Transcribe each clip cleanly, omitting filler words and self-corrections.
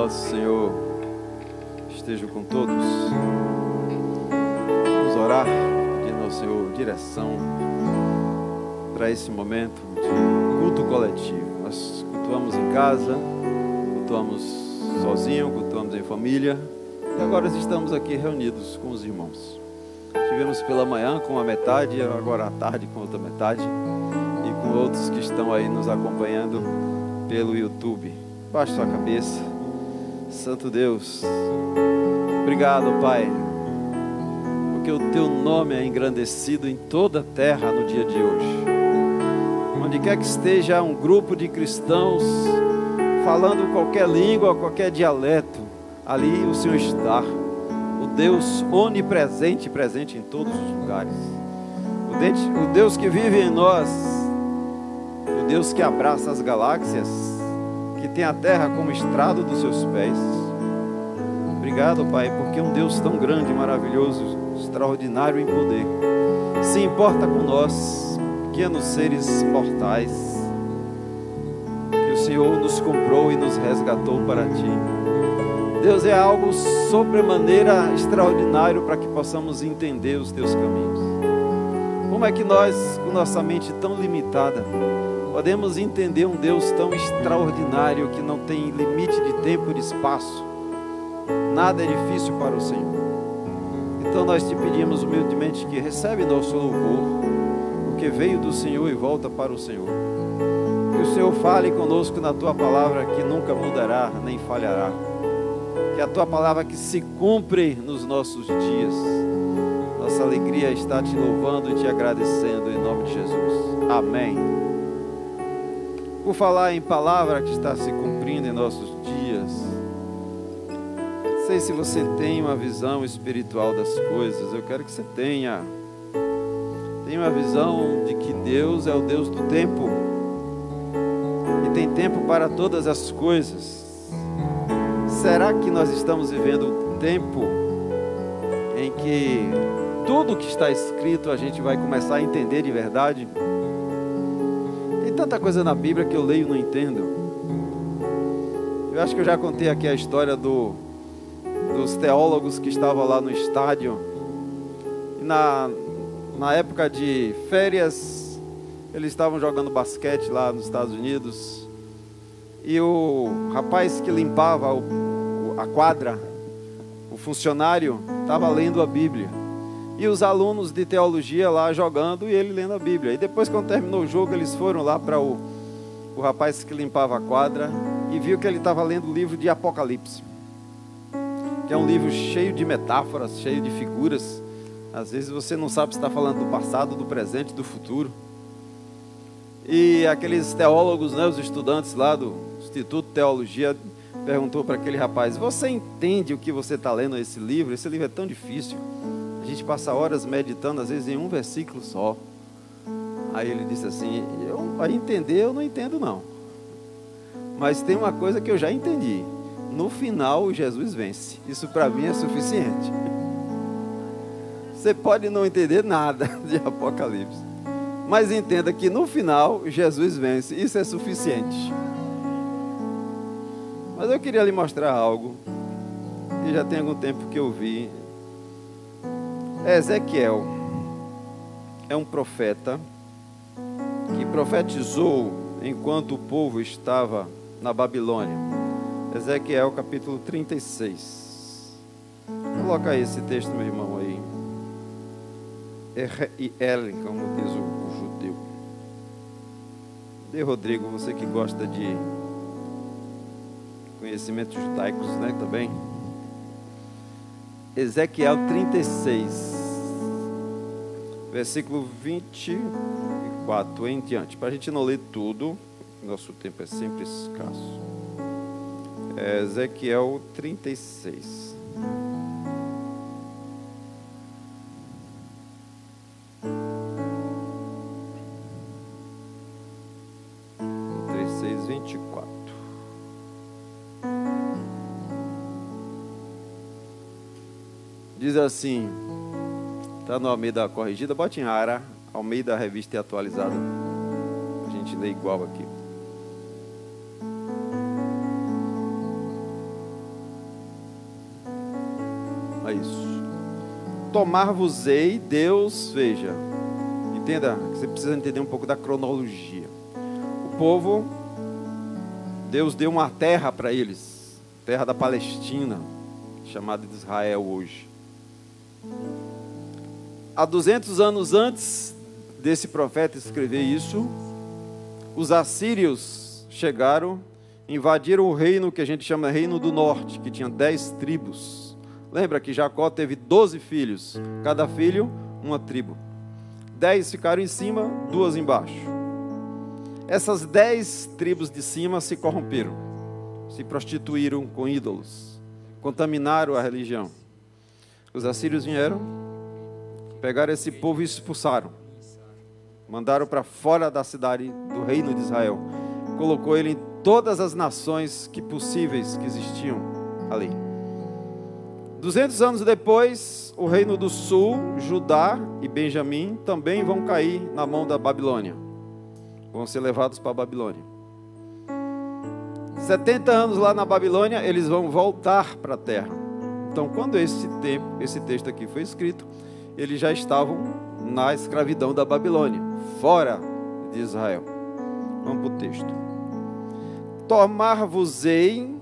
nosso Senhor esteja com todos. Vamos orar, pedindo ao Senhor direção para esse momento de culto coletivo. Nós cultuamos em casa, cultuamos sozinho, cultuamos em família, e agora estamos aqui reunidos com os irmãos. Estivemos pela manhã com uma metade, agora à tarde com outra metade, e com outros que estão aí nos acompanhando pelo YouTube. Baixe sua cabeça. Santo Deus, obrigado, Pai, porque o Teu nome é engrandecido em toda a terra no dia de hoje. Onde quer que esteja um grupo de cristãos falando qualquer língua, qualquer dialeto, ali o Senhor está. O Deus onipresente, presente em todos os lugares. O Deus que vive em nós, o Deus que abraça as galáxias, que tem a terra como estrado dos seus pés. Obrigado, Pai, porque um Deus tão grande, maravilhoso, extraordinário em poder, se importa com nós, pequenos seres mortais, que o Senhor nos comprou e nos resgatou para Ti. Deus, é algo sobremaneira extraordinário para que possamos entender os Teus caminhos. Como é que nós, com nossa mente tão limitada, podemos entender um Deus tão extraordinário que não tem limite de tempo e de espaço? Nada é difícil para o Senhor. Então nós te pedimos humildemente que recebe nosso louvor, porque veio do Senhor e volta para o Senhor. Que o Senhor fale conosco na Tua palavra, que nunca mudará nem falhará. Que a Tua palavra que se cumpre nos nossos dias. Nossa alegria está te louvando e te agradecendo em nome de Jesus. Amém. Por falar em palavra que está se cumprindo em nossos dias, não sei se você tem uma visão espiritual das coisas. Eu quero que você tenha uma visão de que Deus é o Deus do tempo e tem tempo para todas as coisas. Será que nós estamos vivendo um tempo em que tudo que está escrito a gente vai começar a entender de verdade? Tem tanta coisa na Bíblia que eu leio e não entendo. Eu acho que eu já contei aqui a história dos teólogos que estavam lá no estádio. E na época de férias, eles estavam jogando basquete lá nos Estados Unidos. E o rapaz que limpava a quadra, o funcionário, estava lendo a Bíblia. E os alunos de teologia lá jogando e ele lendo a Bíblia. E depois, quando terminou o jogo, eles foram lá para o rapaz que limpava a quadra e viu que ele estava lendo o livro de Apocalipse, que é um livro cheio de metáforas, cheio de figuras. Às vezes você não sabe se está falando do passado, do presente, do futuro. E aqueles teólogos, né, os estudantes lá do Instituto de Teologia, perguntou para aquele rapaz: você entende o que você está lendo nesse livro? Esse livro é tão difícil. A gente passa horas meditando, às vezes, em um versículo só. Aí ele disse assim: a entender eu não entendo não. Mas tem uma coisa que eu já entendi. No final, Jesus vence. Isso para mim é suficiente. Você pode não entender nada de Apocalipse, mas entenda que no final, Jesus vence. Isso é suficiente. Mas eu queria lhe mostrar algo que já tem algum tempo que eu vi. Ezequiel é um profeta que profetizou enquanto o povo estava na Babilônia. Ezequiel capítulo 36. Coloca aí esse texto, meu irmão, aí. R-I-L, como diz o judeu. De Rodrigo, você que gosta de conhecimentos judaicos, né, também. Ezequiel 36, versículo 24 em diante. Para a gente não ler tudo, nosso tempo é sempre escasso. Ezequiel 36. Diz assim, está no Almeida Corrigida, bote em Ara, Almeida Revista e Atualizada, a gente lê igual aqui. tomar-vos-ei, Deus, veja, entenda, você precisa entender um pouco da cronologia. O povo, Deus deu uma terra para eles, terra da Palestina, chamada de Israel hoje. Há 200 anos antes desse profeta escrever isso, os assírios chegaram, invadiram o reino que a gente chama Reino do Norte, que tinha 10 tribos. Lembra que Jacó teve 12 filhos, cada filho uma tribo. 10 ficaram em cima, 2 embaixo. Essas 10 tribos de cima se corromperam, se prostituíram com ídolos, contaminaram a religião. Os assírios vieram, pegaram esse povo e expulsaram. Mandaram para fora da cidade do reino de Israel. Colocou ele em todas as nações possíveis que existiam ali. 200 anos depois, o reino do sul, Judá e Benjamim, também vão cair na mão da Babilônia. Vão ser levados para a Babilônia. 70 anos lá na Babilônia, eles vão voltar para a terra. Então, quando esse texto aqui foi escrito, eles já estavam na escravidão da Babilônia, fora de Israel. Vamos para o texto. Tomar-vos-ei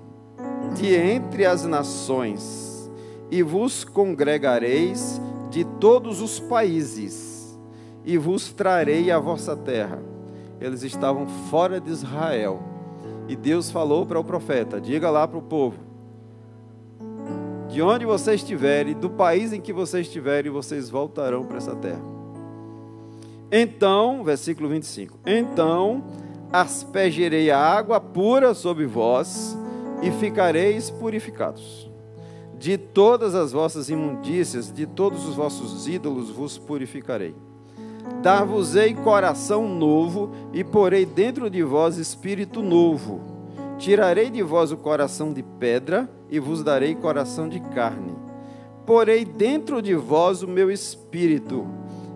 de entre as nações, e vos congregareis de todos os países, e vos trarei a vossa terra. Eles estavam fora de Israel, e Deus falou para o profeta, diga lá para o povo, de onde vocês estiverem, do país em que vocês estiverem, vocês voltarão para essa terra. Então, versículo 25, então aspergerei a água pura sobre vós, e ficareis purificados. De todas as vossas imundícias, de todos os vossos ídolos vos purificarei. Dar-vos-ei coração novo, e porei dentro de vós espírito novo. Tirarei de vós o coração de pedra, e vos darei coração de carne. Porei dentro de vós o meu espírito,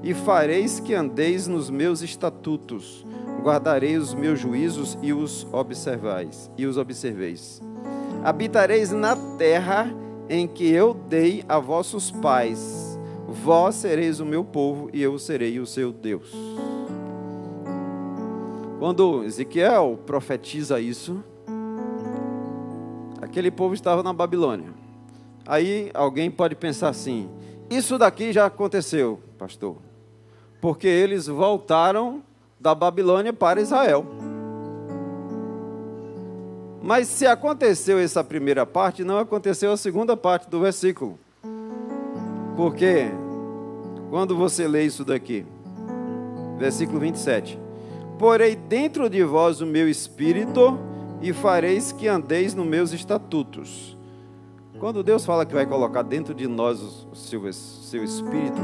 e fareis que andeis nos meus estatutos. Guardarei os meus juízos e os observeis. Habitareis na terra em que eu dei a vossos pais. Vós sereis o meu povo e eu serei o seu Deus. Quando Ezequiel profetiza isso, aquele povo estava na Babilônia. Aí alguém pode pensar assim, isso daqui já aconteceu, pastor, porque eles voltaram da Babilônia para Israel. Mas se aconteceu essa primeira parte, não aconteceu a segunda parte do versículo. Porque quando você lê isso daqui, versículo 27, porei dentro de vós o meu espírito e fareis que andeis nos meus estatutos. Quando Deus fala que vai colocar dentro de nós o seu espírito,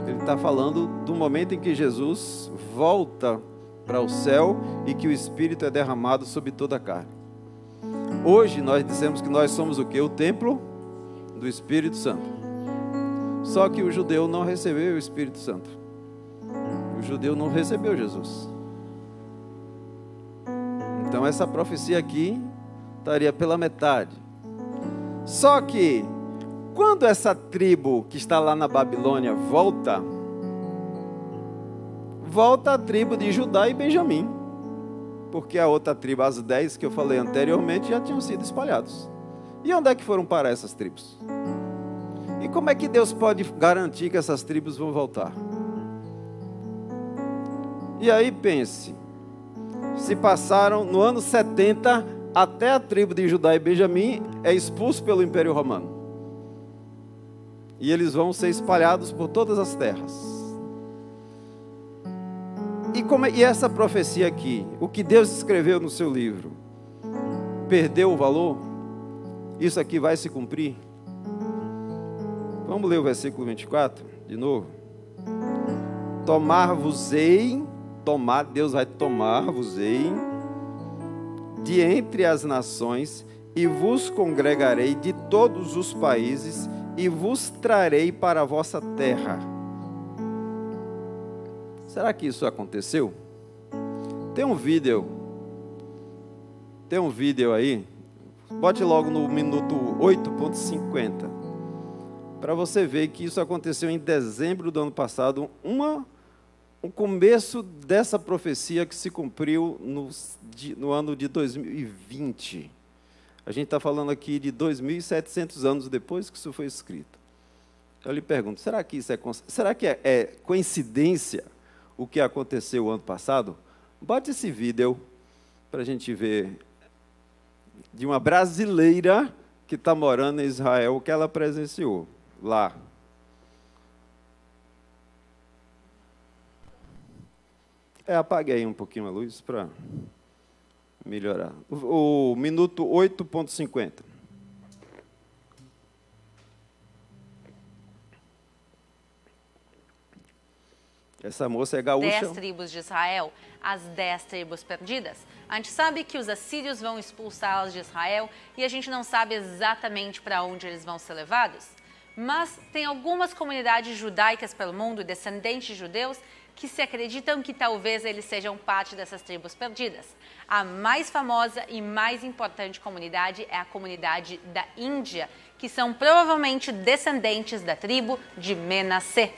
Ele está falando do momento em que Jesus volta para o céu e que o Espírito é derramado sobre toda a carne. Hoje nós dizemos que nós somos o quê? O templo do Espírito Santo. Só que o judeu não recebeu o Espírito Santo. O judeu não recebeu Jesus. Então essa profecia aqui estaria pela metade. Só que quando essa tribo que está lá na Babilônia volta a tribo de Judá e Benjamim. Porque a outra tribo, as 10 que eu falei anteriormente, já tinham sido espalhados. E onde é que foram parar essas tribos? E como é que Deus pode garantir que essas tribos vão voltar? E aí pense, se passaram no ano 70, até a tribo de Judá e Benjamim é expulso pelo Império Romano. E eles vão ser espalhados por todas as terras. E essa profecia aqui, o que Deus escreveu no seu livro, perdeu o valor? Isso aqui vai se cumprir? Vamos ler o versículo 24, de novo. Tomar-vos-ei, Deus vai tomar-vos-ei de entre as nações, e vos congregarei de todos os países, e vos trarei para a vossa terra. Será que isso aconteceu? Tem um vídeo aí, bote logo no minuto 8:50. para você ver que isso aconteceu em dezembro do ano passado, o começo dessa profecia que se cumpriu no ano de 2020. A gente está falando aqui de 2.700 anos depois que isso foi escrito. Eu lhe pergunto, será que é coincidência o que aconteceu ano passado? Bote esse vídeo para a gente ver de uma brasileira que está morando em Israel, o que ela presenciou lá. Apaguei um pouquinho a luz para melhorar. O minuto 8.50. Essa moça é gaúcha. 10 tribos de Israel, as 10 tribos perdidas. A gente sabe que os assírios vão expulsá-las de Israel e a gente não sabe exatamente para onde eles vão ser levados. Mas tem algumas comunidades judaicas pelo mundo, descendentes de judeus, que se acreditam que talvez eles sejam parte dessas tribos perdidas. A mais famosa e mais importante comunidade é a comunidade da Índia, que são provavelmente descendentes da tribo de Menassé.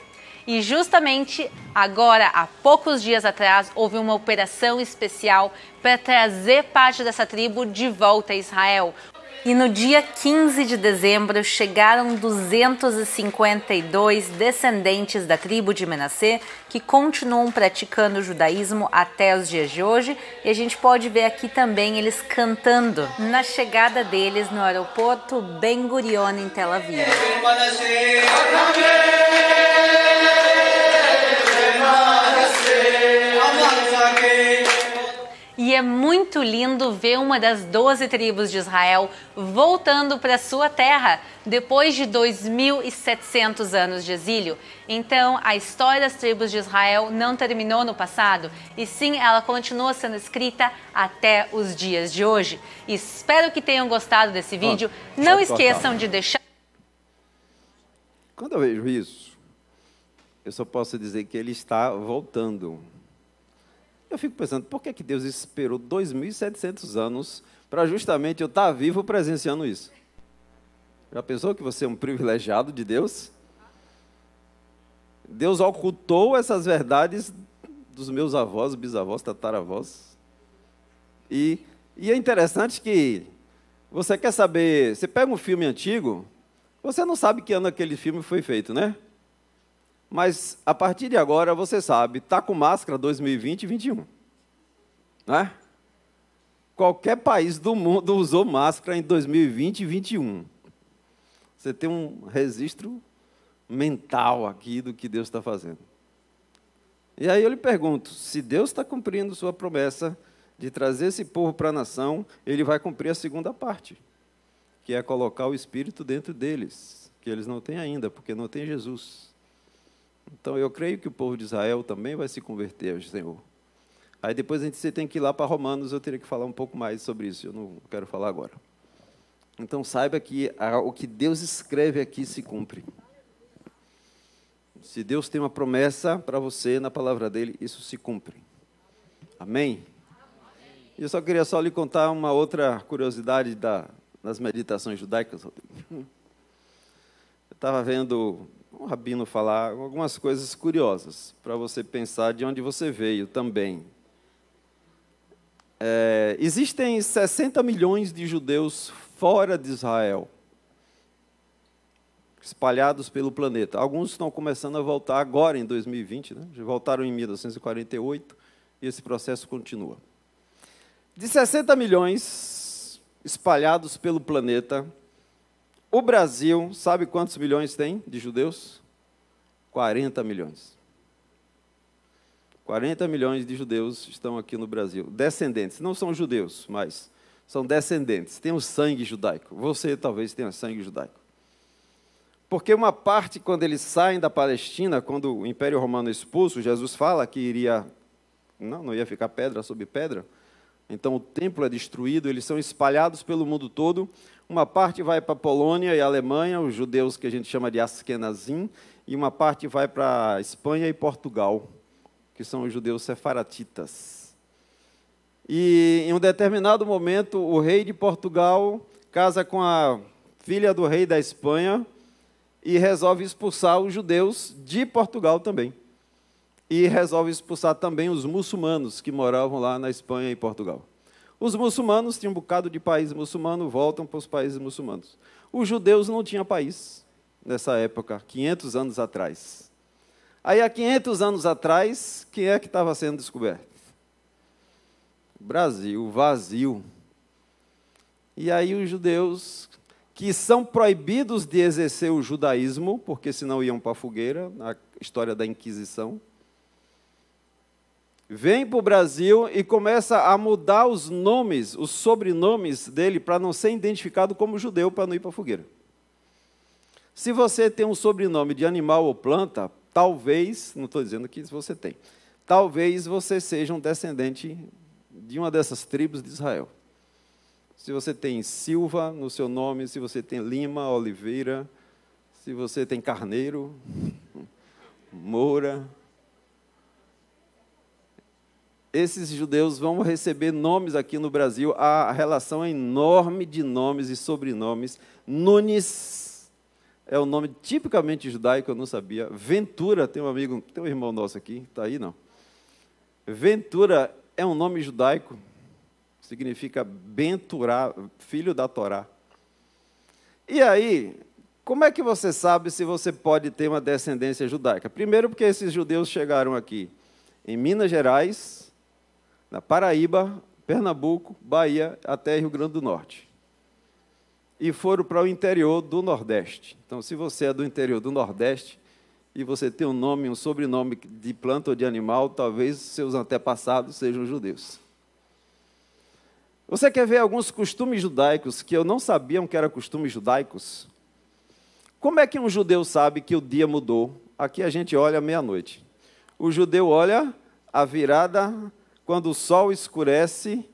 E justamente agora, há poucos dias atrás, houve uma operação especial para trazer parte dessa tribo de volta a Israel. E no dia 15 de dezembro, chegaram 252 descendentes da tribo de Menassé que continuam praticando o judaísmo até os dias de hoje. E a gente pode ver aqui também eles cantando na chegada deles no aeroporto Ben Gurion, em Tel Aviv. E é muito lindo ver uma das 12 tribos de Israel voltando para sua terra depois de 2.700 anos de exílio. Então, a história das tribos de Israel não terminou no passado, e sim, ela continua sendo escrita até os dias de hoje. Espero que tenham gostado desse vídeo. Não esqueçam de deixar... Quando eu vejo isso, eu só posso dizer que ele está voltando. Eu fico pensando, por que Deus esperou 2.700 anos para justamente eu estar vivo presenciando isso? Já pensou que você é um privilegiado de Deus? Deus ocultou essas verdades dos meus avós, bisavós, tataravós. E é interessante que você quer saber, você pega um filme antigo, você não sabe que ano aquele filme foi feito, né? Mas, a partir de agora, você sabe, está com máscara 2020 e 2021. Né? Qualquer país do mundo usou máscara em 2020 e 2021. Você tem um registro mental aqui do que Deus está fazendo. E aí eu lhe pergunto, se Deus está cumprindo sua promessa de trazer esse povo para a nação, Ele vai cumprir a segunda parte, que é colocar o Espírito dentro deles, que eles não têm ainda, porque não tem Jesus. Então, eu creio que o povo de Israel também vai se converter ao Senhor. Aí, depois, você tem que ir lá para Romanos, eu teria que falar um pouco mais sobre isso, eu não quero falar agora. Então, saiba que o que Deus escreve aqui se cumpre. Se Deus tem uma promessa para você na palavra dEle, isso se cumpre. Amém? E eu só queria lhe contar uma outra curiosidade das meditações judaicas. Eu estava vendo um rabino falar algumas coisas curiosas, para você pensar de onde você veio também. Existem 60 milhões de judeus fora de Israel, espalhados pelo planeta. Alguns estão começando a voltar agora, em 2020, né? Já voltaram em 1948, e esse processo continua. De 60 milhões espalhados pelo planeta, o Brasil, sabe quantos milhões tem de judeus? 40 milhões. 40 milhões de judeus estão aqui no Brasil. Descendentes, não são judeus, mas são descendentes. Tem o sangue judaico. Você talvez tenha sangue judaico. Porque uma parte, quando eles saem da Palestina, quando o Império Romano é expulso, Jesus fala que não ia ficar pedra sobre pedra. Então o templo é destruído, eles são espalhados pelo mundo todo. Uma parte vai para a Polônia e a Alemanha, os judeus que a gente chama de Askenazim, e uma parte vai para a Espanha e Portugal, que são os judeus sefaratitas. E em um determinado momento, o rei de Portugal casa com a filha do rei da Espanha, e resolve expulsar os judeus de Portugal também. E resolve expulsar também os muçulmanos que moravam lá na Espanha e Portugal. Os muçulmanos tinham um bocado de país muçulmano, voltam para os países muçulmanos. Os judeus não tinham país nessa época, 500 anos atrás. Aí, há 500 anos atrás, quem é que estava sendo descoberto? O Brasil, vazio. E aí os judeus, que são proibidos de exercer o judaísmo, porque senão iam para a fogueira, na história da Inquisição, vem para o Brasil e começa a mudar os nomes, os sobrenomes dele, para não ser identificado como judeu, para não ir para a fogueira. Se você tem um sobrenome de animal ou planta, talvez, não estou dizendo que você tem, talvez você seja um descendente de uma dessas tribos de Israel. Se você tem Silva no seu nome, se você tem Lima, Oliveira, se você tem Carneiro, Moura, esses judeus vão receber nomes aqui no Brasil. A relação é enorme de nomes e sobrenomes. Nunes é um nome tipicamente judaico, eu não sabia. Ventura, tem um amigo, tem um irmão nosso aqui, está aí não? Ventura é um nome judaico, significa Benturá, filho da Torá. E aí, como é que você sabe se você pode ter uma descendência judaica? Primeiro, porque esses judeus chegaram aqui em Minas Gerais, na Paraíba, Pernambuco, Bahia, até Rio Grande do Norte. E foram para o interior do Nordeste. Então, se você é do interior do Nordeste e você tem um nome, um sobrenome de planta ou de animal, talvez seus antepassados sejam judeus. Você quer ver alguns costumes judaicos que eu não sabia que eram costumes judaicos? Como é que um judeu sabe que o dia mudou? Aqui a gente olha meia-noite. O judeu olha a virada quando o sol escurece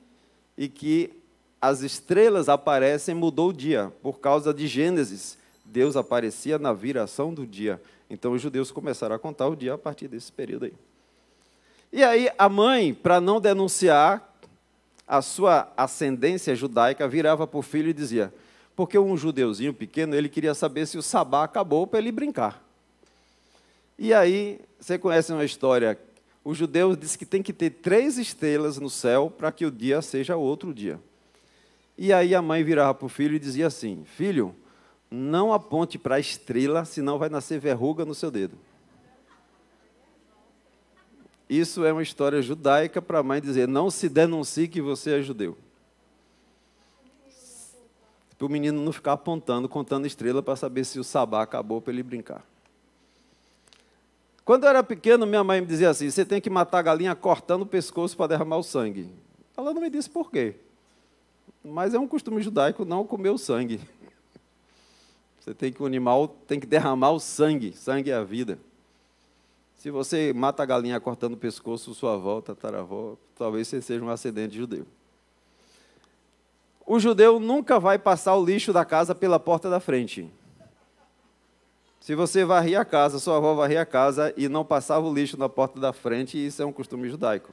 e que as estrelas aparecem, mudou o dia. Por causa de Gênesis, Deus aparecia na viração do dia. Então, os judeus começaram a contar o dia a partir desse período aí. E aí, a mãe, para não denunciar a sua ascendência judaica, virava para o filho e dizia, porque um judeuzinho pequeno, ele queria saber se o sabá acabou para ele brincar. E aí, você conhece uma história. Os judeus dizem que tem que ter 3 estrelas no céu para que o dia seja outro dia. E aí a mãe virava para o filho e dizia assim, filho, não aponte para a estrela, senão vai nascer verruga no seu dedo. Isso é uma história judaica para a mãe dizer, não se denuncie que você é judeu. Para o menino não ficar apontando, contando estrela para saber se o sabá acabou para ele brincar. Quando eu era pequeno, minha mãe me dizia assim, você tem que matar a galinha cortando o pescoço para derramar o sangue. Ela não me disse por quê. Mas é um costume judaico não comer o sangue. Você tem que, o animal tem que derramar o sangue. Sangue é a vida. Se você mata a galinha cortando o pescoço, sua avó, tataravó, talvez você seja um ascendente judeu. O judeu nunca vai passar o lixo da casa pela porta da frente. Se você varria a casa, sua avó varria a casa e não passava o lixo na porta da frente, isso é um costume judaico.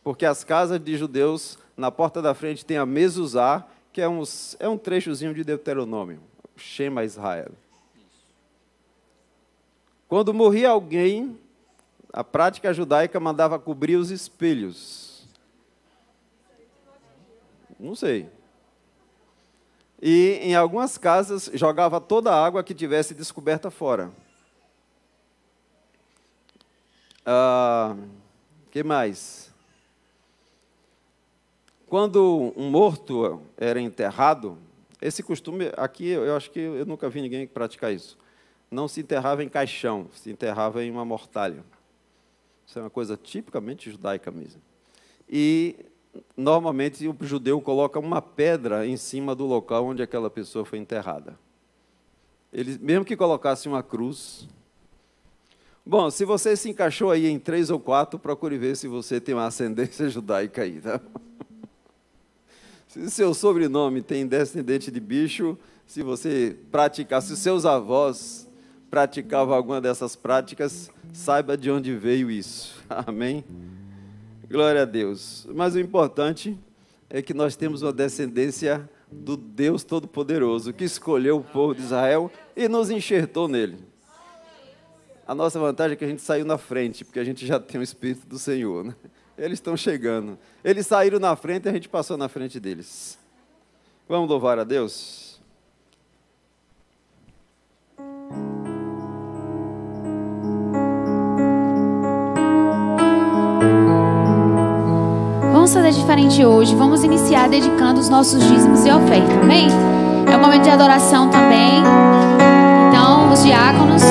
Porque as casas de judeus, na porta da frente tem a mezuzá, que é um trechozinho de Deuteronômio, Shema Israel. Quando morria alguém, a prática judaica mandava cobrir os espelhos. Não sei. E, em algumas casas, jogava toda a água que tivesse descoberta fora. Que mais? Quando um morto era enterrado, esse costume, aqui eu acho que eu nunca vi ninguém praticar isso. Não se enterrava em caixão, se enterrava em uma mortalha. Isso é uma coisa tipicamente judaica mesmo. E normalmente o judeu coloca uma pedra em cima do local onde aquela pessoa foi enterrada. Ele, mesmo que colocasse uma cruz. Bom, se você se encaixou aí em 3 ou 4, procure ver se você tem uma ascendência judaica aí, tá? Se seu sobrenome tem descendente de bicho, se você praticar, se seus avós praticavam alguma dessas práticas, saiba de onde veio isso. Amém? Glória a Deus. Mas o importante é que nós temos uma descendência do Deus Todo-Poderoso, que escolheu o povo de Israel e nos enxertou nele. A nossa vantagem é que a gente saiu na frente, porque a gente já tem o Espírito do Senhor, né? Eles estão chegando. Eles saíram na frente e a gente passou na frente deles. Vamos louvar a Deus? Vamos fazer diferente hoje. Vamos iniciar dedicando os nossos dízimos e ofertas, amém? É um momento de adoração também. Então, os diáconos...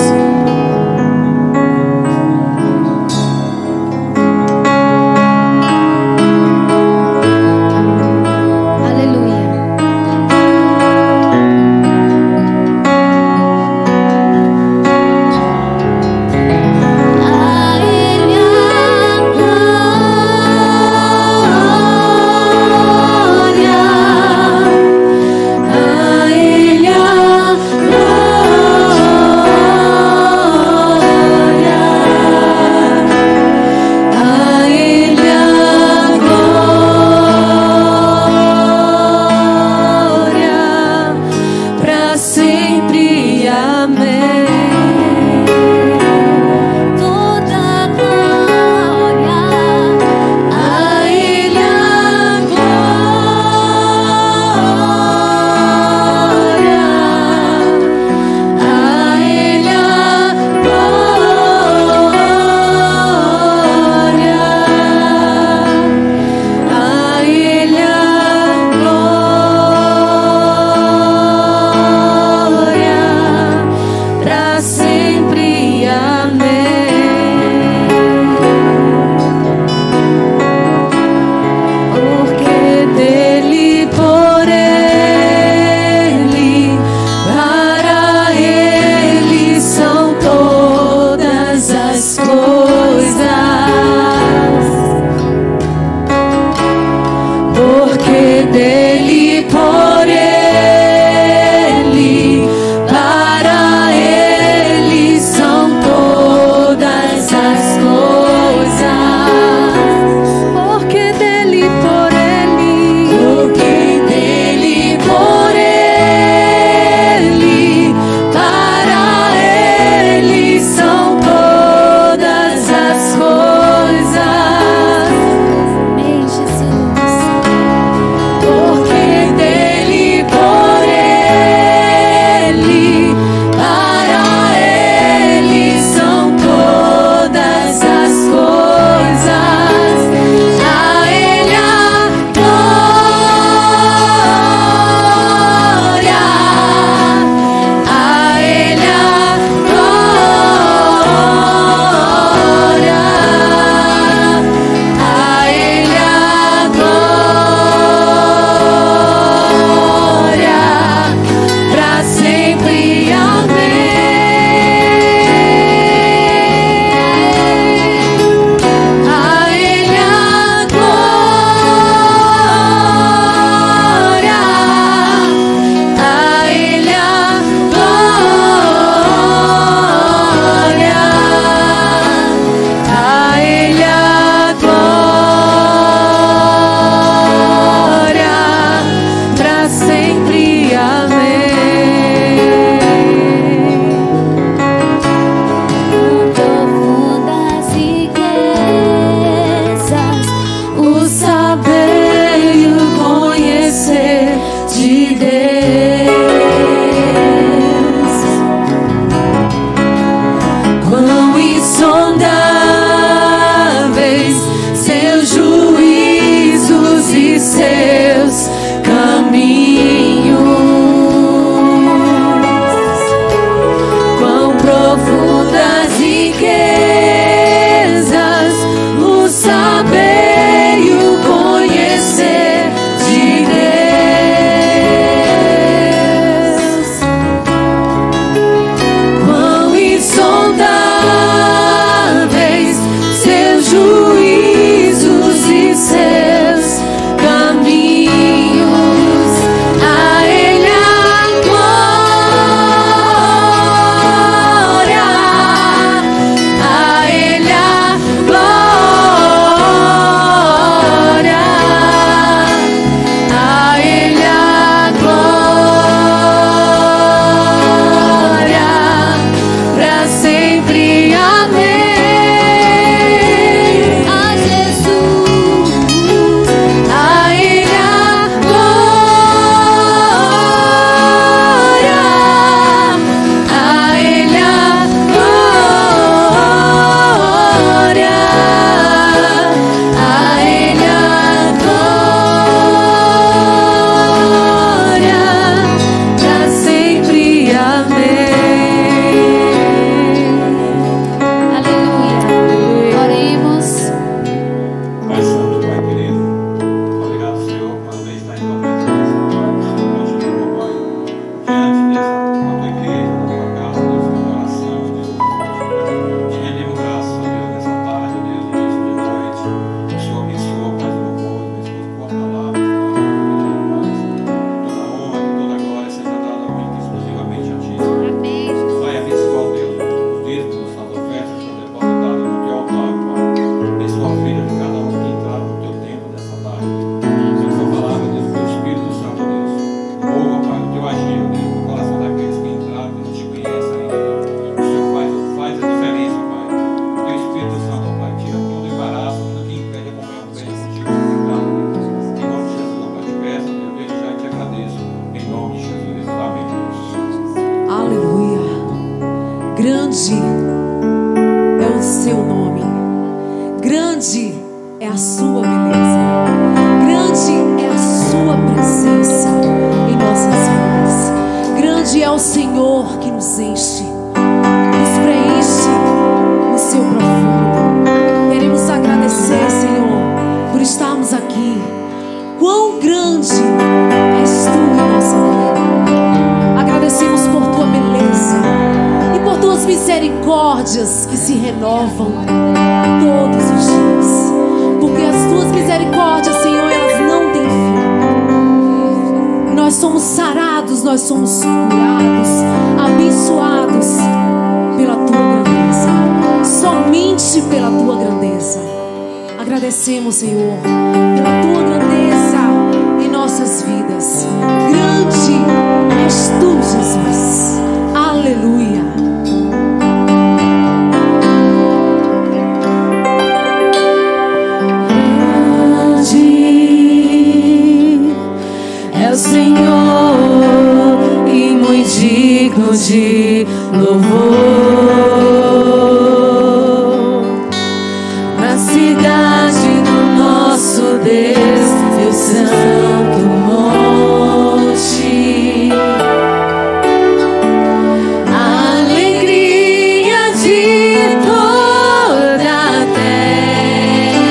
Porque grande é o seu nome, grande é a sua beleza, grande é a sua presença em nossas vidas. Grande é o Senhor que nos enche, nos preenche no seu profundo. Queremos agradecer, Senhor, por estarmos aqui. Quão grande és tu em nossa vida. Agradecemos por tua beleza e por tuas misericórdias que se renovam todos os dias. Porque as tuas misericórdias, Senhor, elas não têm fim. Nós somos sarados, nós somos curados, abençoados pela tua grandeza, somente pela tua grandeza. Agradecemos, Senhor, pela tua grandeza em nossas vidas. Grande és tu, Jesus. Aleluia. É o Senhor e muito digno de louvor. Na cidade do nosso Deus, teu santo monte, a alegria de toda a terra.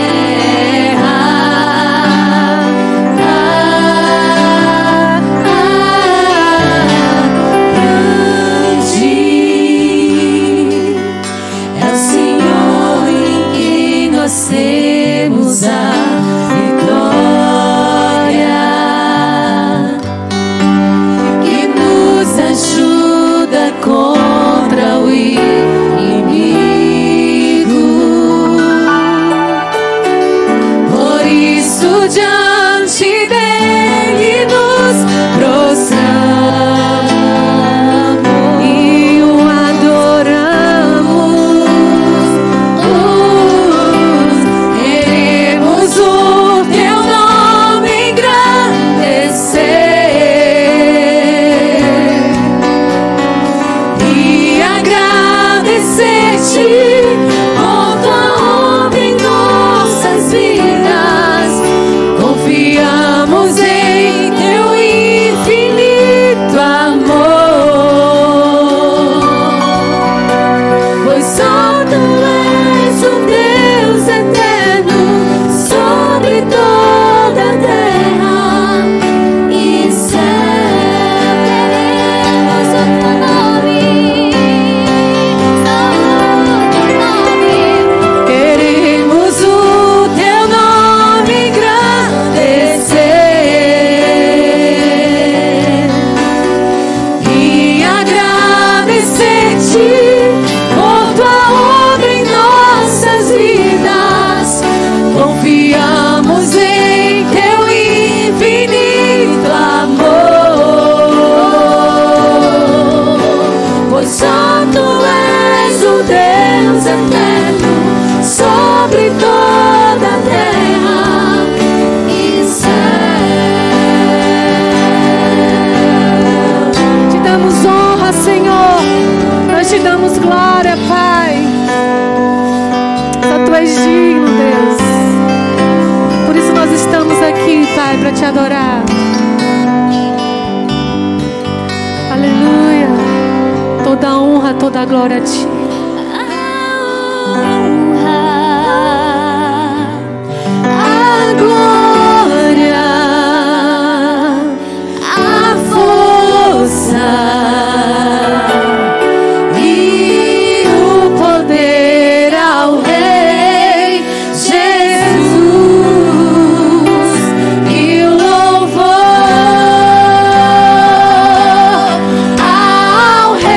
Temos a vitória que nos ajuda contra o inimigo. Por isso diante dele nos prostramos e o adoramos. O teu nome engrandecer e agradecer-te por tua obra em nossas vidas. Confiamos em teu infinito amor, pois só tu és o Deus eterno sobre toda a terra e céu. Queremos o teu nome, queremos o teu nome engrandecer e agradecer-te por tua obra em nossas vidas. Confiamos em teu infinito amor, pois só tu és o Deus eterno sobre toda a terra e céu. Te damos honra, Senhor, nós te damos glória, Pai. Só tu és digno, Deus. Por isso nós estamos aqui, Pai, para te adorar. Aleluia. Toda a honra, toda a glória a ti. A glória, a força e o poder ao Rei Jesus e o louvor ao Rei.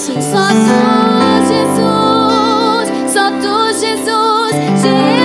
Jesus. Só tu, Jesus. Só tu, Jesus. Jesus.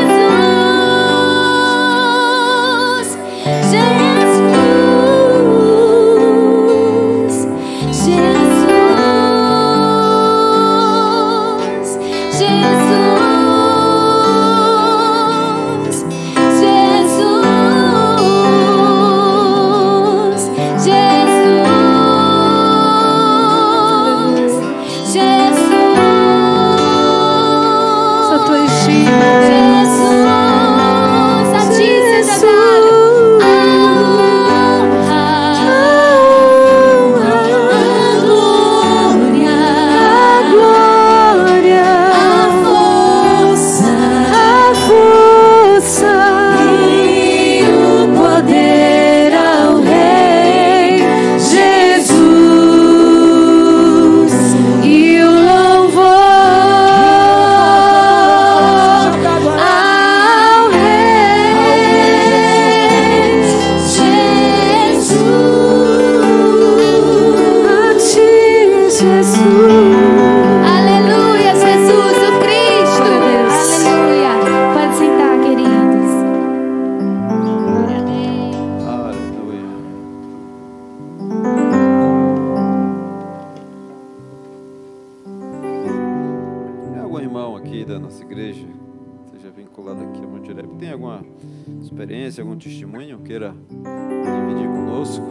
Algum testemunho queira dividir conosco,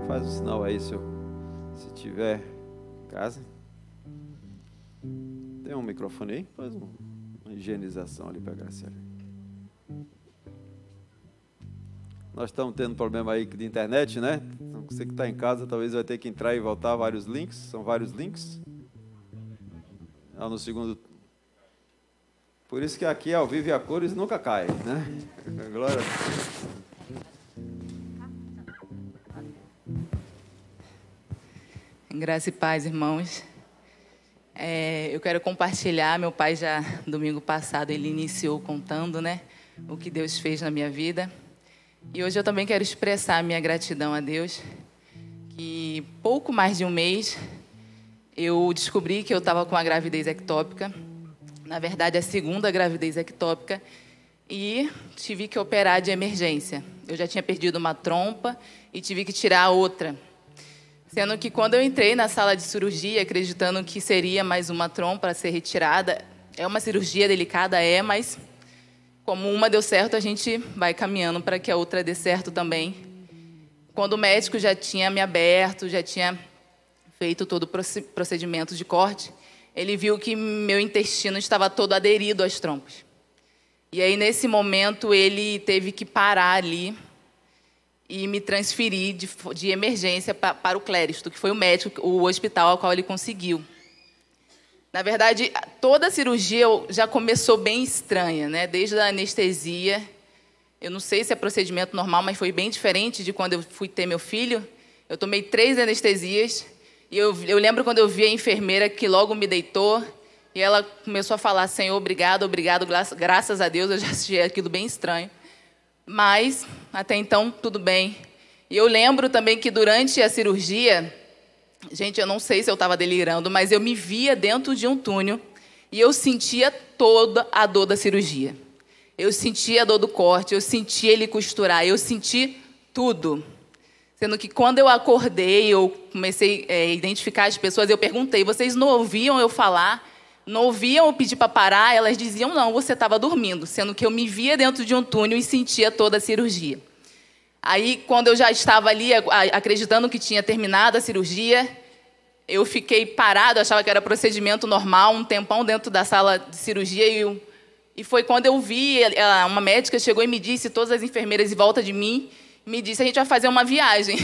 faz um sinal aí se tiver em casa. Tem um microfone aí? Faz uma higienização ali para a Graciela. Nós estamos tendo problema aí de internet, né? Então, você que está em casa talvez vai ter que entrar e voltar vários links. São vários links. Lá no segundo. Por isso que aqui ao vivo e a cores nunca cai, né? Glória a Deus. Graça e paz, irmãos. Eu quero compartilhar. Meu pai já, domingo passado, ele iniciou contando, né, o que Deus fez na minha vida. E hoje eu também quero expressar a minha gratidão a Deus. Que pouco mais de um mês, eu descobri que eu estava com a gravidez ectópica. Na verdade, a segunda gravidez ectópica, e tive que operar de emergência. Eu já tinha perdido uma trompa e tive que tirar a outra. Sendo que quando eu entrei na sala de cirurgia, acreditando que seria mais uma trompa a ser retirada, é uma cirurgia delicada, mas como uma deu certo, a gente vai caminhando para que a outra dê certo também. Quando o médico já tinha me aberto, já tinha feito todo o procedimento de corte, ele viu que meu intestino estava todo aderido às trompas. E aí, nesse momento, ele teve que parar ali e me transferir de emergência para o Cléristo, que foi o médico, o hospital ao qual ele conseguiu. Na verdade, toda a cirurgia já começou bem estranha, né? Desde a anestesia. Eu não sei se é procedimento normal, mas foi bem diferente de quando eu fui ter meu filho. Eu tomei 3 anestesias. E eu lembro quando eu vi a enfermeira que logo me deitou, e ela começou a falar, Senhor, obrigado, obrigado, graças a Deus. Eu já achei aquilo bem estranho. Mas, até então, tudo bem. E eu lembro também que durante a cirurgia, gente, eu não sei se eu estava delirando, mas eu me via dentro de um túnel e eu sentia toda a dor da cirurgia. Eu sentia a dor do corte, eu sentia ele costurar, eu senti tudo. Sendo que quando eu acordei, eu comecei a identificar as pessoas, eu perguntei, vocês não ouviam eu falar? Não ouviam eu pedir para parar? Elas diziam, não, você estava dormindo. Sendo que eu me via dentro de um túnel e sentia toda a cirurgia. Aí, quando eu já estava ali, acreditando que tinha terminado a cirurgia, eu fiquei parado, achava que era procedimento normal, um tempão dentro da sala de cirurgia. E foi quando eu vi, uma médica chegou e me disse, todas as enfermeiras em volta de mim, me disse, a gente vai fazer uma viagem.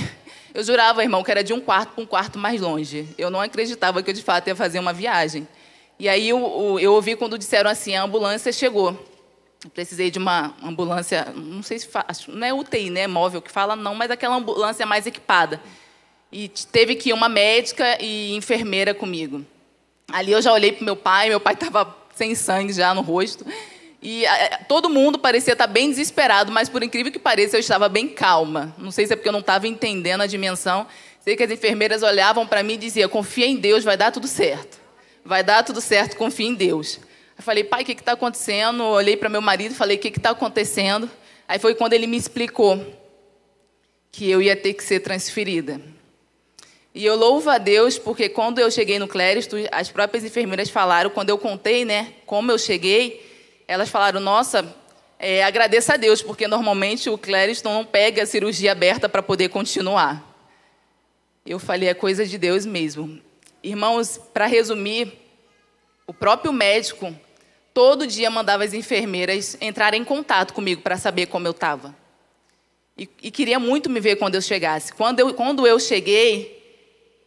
Eu jurava, irmão, que era de um quarto para um quarto mais longe. Eu não acreditava que eu, de fato, ia fazer uma viagem. E aí eu ouvi quando disseram assim, a ambulância chegou. Eu precisei de uma ambulância, não sei se não é UTI, né, móvel que fala, não, mas aquela ambulância mais equipada. E teve que ir uma médica e enfermeira comigo. Ali eu já olhei para meu pai estava sem sangue já no rosto. E todo mundo parecia estar bem desesperado, mas, por incrível que pareça, eu estava bem calma. Não sei se é porque eu não estava entendendo a dimensão. Sei que as enfermeiras olhavam para mim e diziam, confia em Deus, vai dar tudo certo. Vai dar tudo certo, confia em Deus. Eu falei, pai, o que está acontecendo? Eu olhei para meu marido e falei, o que está acontecendo? Aí foi quando ele me explicou que eu ia ter que ser transferida. E eu louvo a Deus, porque quando eu cheguei no Cléristo, as próprias enfermeiras falaram, quando eu contei, né, como eu cheguei, elas falaram, nossa, agradeça a Deus, porque normalmente o Cléristo não pega a cirurgia aberta para poder continuar. Eu falei, é coisa de Deus mesmo. Irmãos, para resumir, o próprio médico todo dia mandava as enfermeiras entrarem em contato comigo para saber como eu estava. E queria muito me ver quando eu chegasse. Quando eu cheguei,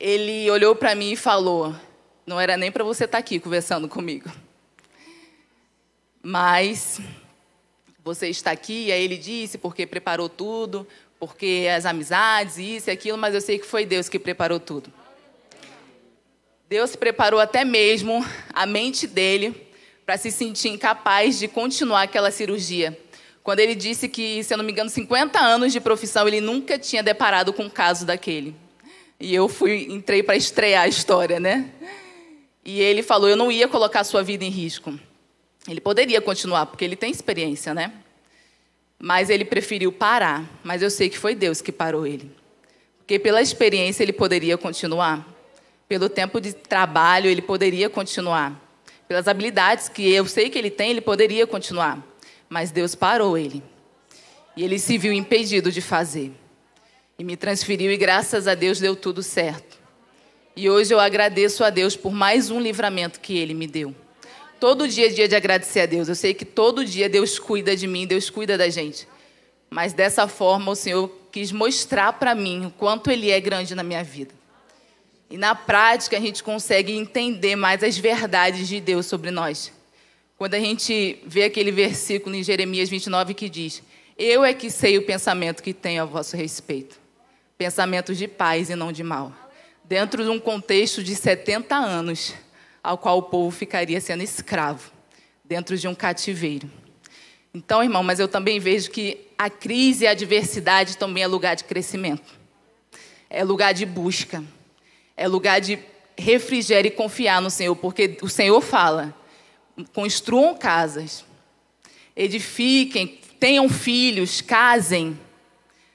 ele olhou para mim e falou, não era nem para você estar aqui conversando comigo. Mas você está aqui, e aí ele disse, porque preparou tudo, porque as amizades, isso e aquilo, mas eu sei que foi Deus que preparou tudo. Deus preparou até mesmo a mente dele para se sentir incapaz de continuar aquela cirurgia. Quando ele disse que, se eu não me engano, 50 anos de profissão, ele nunca tinha deparado com um caso daquele. E eu entrei para estrear a história, né? E ele falou, eu não ia colocar a sua vida em risco. Ele poderia continuar, porque ele tem experiência, né? Mas ele preferiu parar. Mas eu sei que foi Deus que parou ele. Porque pela experiência ele poderia continuar. Pelo tempo de trabalho ele poderia continuar. Pelas habilidades que eu sei que ele tem, ele poderia continuar. Mas Deus parou ele. E ele se viu impedido de fazer. E me transferiu e graças a Deus deu tudo certo. E hoje eu agradeço a Deus por mais um livramento que Ele me deu. Todo dia é dia de agradecer a Deus. Eu sei que todo dia Deus cuida de mim, Deus cuida da gente. Mas dessa forma o Senhor quis mostrar para mim o quanto Ele é grande na minha vida. E na prática a gente consegue entender mais as verdades de Deus sobre nós. Quando a gente vê aquele versículo em Jeremias 29 que diz, eu é que sei o pensamento que tenho a vosso respeito. Pensamentos de paz e não de mal. Dentro de um contexto de 70 anos, ao qual o povo ficaria sendo escravo, dentro de um cativeiro. Então, irmão, mas eu também vejo que a crise e a adversidade também é lugar de crescimento. É lugar de busca. É lugar de refrigério e confiar no Senhor, porque o Senhor fala, construam casas, edifiquem, tenham filhos, casem.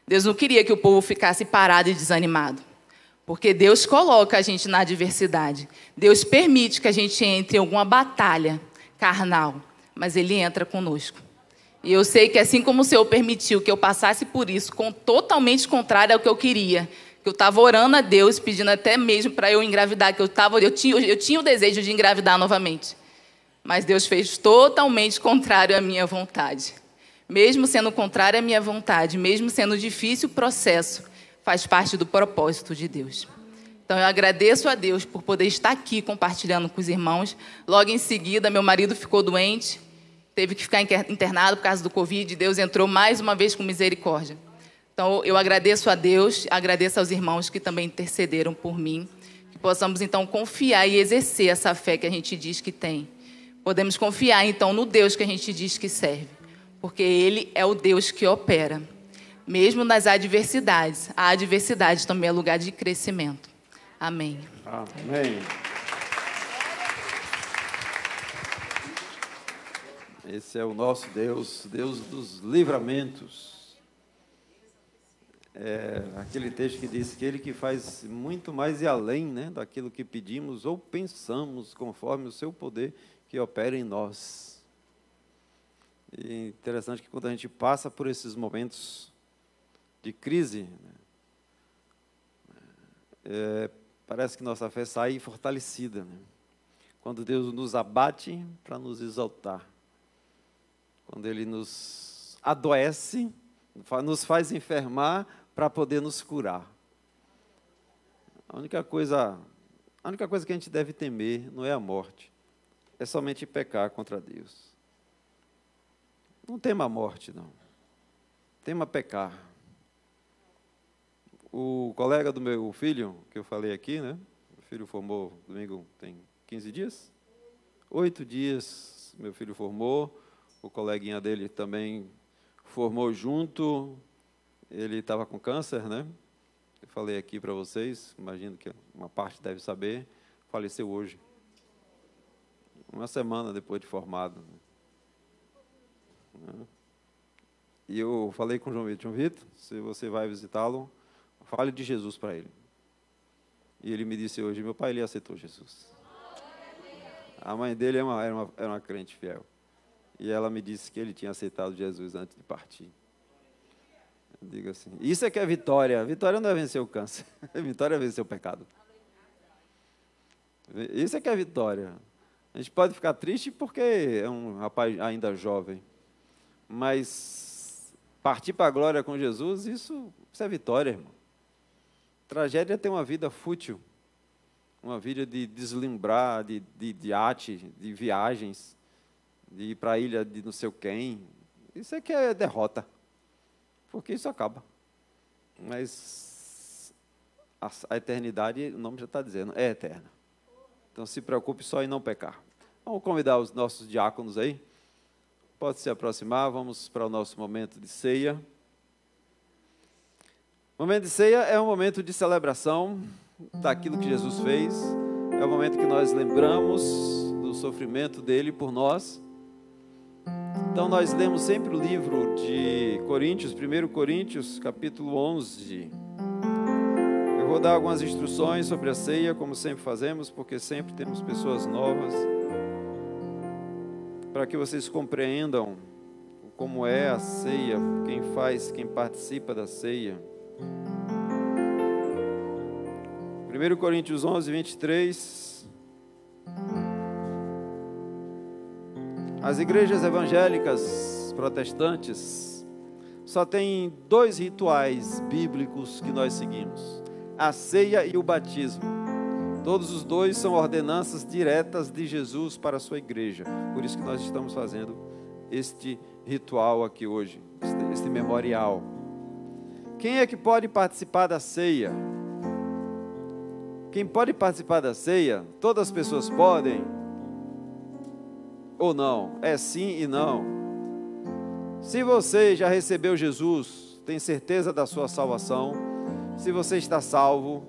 Deus não queria que o povo ficasse parado e desanimado. Porque Deus coloca a gente na adversidade. Deus permite que a gente entre em alguma batalha carnal. Mas Ele entra conosco. E eu sei que assim como o Senhor permitiu que eu passasse por isso, totalmente contrário ao que eu queria. Que eu estava orando a Deus, pedindo até mesmo para eu engravidar. Que eu tinha o desejo de engravidar novamente. Mas Deus fez totalmente contrário à minha vontade. Mesmo sendo contrário à minha vontade, mesmo sendo difícil o processo, faz parte do propósito de Deus. Então, eu agradeço a Deus por poder estar aqui compartilhando com os irmãos. Logo em seguida, meu marido ficou doente, teve que ficar internado por causa do Covid. Deus entrou mais uma vez com misericórdia. Então, eu agradeço a Deus, agradeço aos irmãos que também intercederam por mim, que possamos, então, confiar e exercer essa fé que a gente diz que tem. Podemos confiar, então, no Deus que a gente diz que serve. Porque Ele é o Deus que opera. Mesmo nas adversidades. A adversidade também é lugar de crescimento. Amém. Amém. Esse é o nosso Deus, Deus dos livramentos. Aquele texto que diz que Ele que faz muito mais e além, né, daquilo que pedimos ou pensamos, conforme o seu poder que opera em nós. E interessante que quando a gente passa por esses momentos de crise, parece que nossa fé sai fortalecida, né? Quando Deus nos abate para nos exaltar. Quando Ele nos adoece, nos faz enfermar para poder nos curar. A única coisa que a gente deve temer não é a morte, é somente pecar contra Deus. Não tema a morte, não. Tema pecar. O colega do meu filho, que eu falei aqui, né? O filho formou domingo, tem 15 dias? 8 dias, meu filho formou. O coleguinha dele também formou junto. Ele estava com câncer, né? Eu falei aqui para vocês, imagino que uma parte deve saber, faleceu hoje. Uma semana depois de formado. E eu falei com o João Vitor, se você vai visitá-lo, fale de Jesus para ele. E ele me disse hoje, meu pai, ele aceitou Jesus. A mãe dele era uma crente fiel. E ela me disse que ele tinha aceitado Jesus antes de partir. Eu digo assim, isso é que é vitória. Vitória não é vencer o câncer. Vitória é vencer o pecado. Isso é que é vitória. A gente pode ficar triste porque é um rapaz ainda jovem. Mas partir para a glória com Jesus, isso é vitória, irmão. Tragédia é ter uma vida fútil. Uma vida de deslumbrar, de arte, de viagens, de ir para a ilha de não sei quem. Isso é que é derrota. Porque isso acaba. Mas a eternidade, o nome já está dizendo, é eterna. Então se preocupe só em não pecar. Vamos convidar os nossos diáconos aí. Pode se aproximar, vamos para o nosso momento de ceia. O momento de ceia é um momento de celebração daquilo que Jesus fez. É o momento que nós lembramos do sofrimento dele por nós. Então nós lemos sempre o livro de Coríntios, 1 Coríntios, capítulo 11. Eu vou dar algumas instruções sobre a ceia, como sempre fazemos, porque sempre temos pessoas novas, para que vocês compreendam como é a ceia, quem participa da ceia. 1 Coríntios 11, 23. As igrejas evangélicas protestantes só têm 2 rituais bíblicos que nós seguimos: a ceia e o batismo. Todos os 2 são ordenanças diretas de Jesus para a sua igreja. Por isso que nós estamos fazendo este ritual aqui hoje, este memorial. Quem é que pode participar da ceia? Quem pode participar da ceia? Todas as pessoas podem? Ou não? É sim e não. Se você já recebeu Jesus, tem certeza da sua salvação, se você está salvo,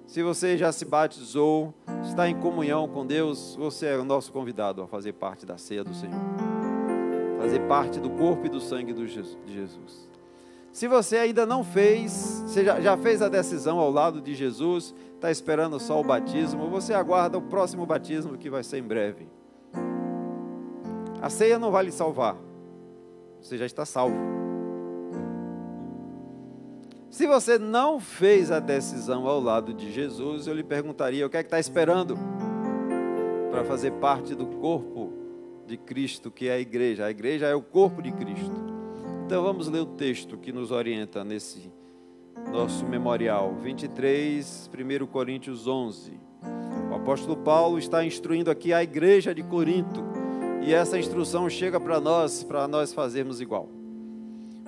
se você já se batizou, está em comunhão com Deus, você é o nosso convidado a fazer parte da ceia do Senhor. Fazer parte do corpo e do sangue de Jesus. Se você ainda não fez, você já fez a decisão ao lado de Jesus, está esperando só o batismo, você aguarda o próximo batismo que vai ser em breve. A ceia não vai lhe salvar, você já está salvo. Se você não fez a decisão ao lado de Jesus, eu lhe perguntaria, o que é que está esperando para fazer parte do corpo de Cristo, que é a igreja? A igreja é o corpo de Cristo. Então vamos ler o texto que nos orienta nesse nosso memorial, 23, 1 Coríntios 11. O apóstolo Paulo está instruindo aqui a igreja de Corinto, e essa instrução chega para nós fazermos igual.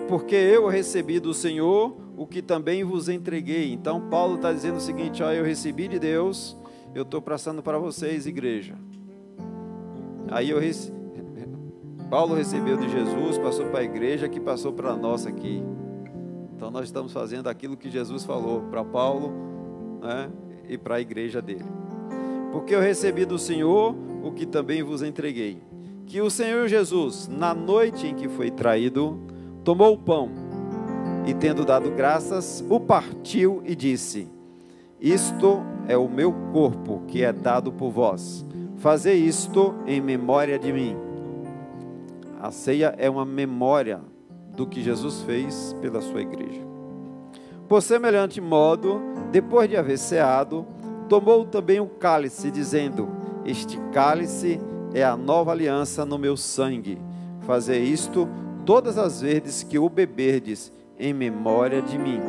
Porque eu recebi do Senhor o que também vos entreguei. Então Paulo está dizendo o seguinte, eu recebi de Deus, eu estou passando para vocês, igreja. Aí Paulo recebeu de Jesus, passou para a igreja, que passou para nós aqui. Então nós estamos fazendo aquilo que Jesus falou para Paulo, né, e para a igreja dele. Porque eu recebi do Senhor o que também vos entreguei. Que o Senhor Jesus, na noite em que foi traído, tomou o pão e, tendo dado graças, o partiu e disse: isto é o meu corpo que é dado por vós. Fazei isto em memória de mim. A ceia é uma memória do que Jesus fez pela sua igreja. Por semelhante modo, depois de haver ceado, tomou também o cálice, dizendo: este cálice é a nova aliança no meu sangue. Fazei isto todas as vezes que o beberdes, em memória de mim.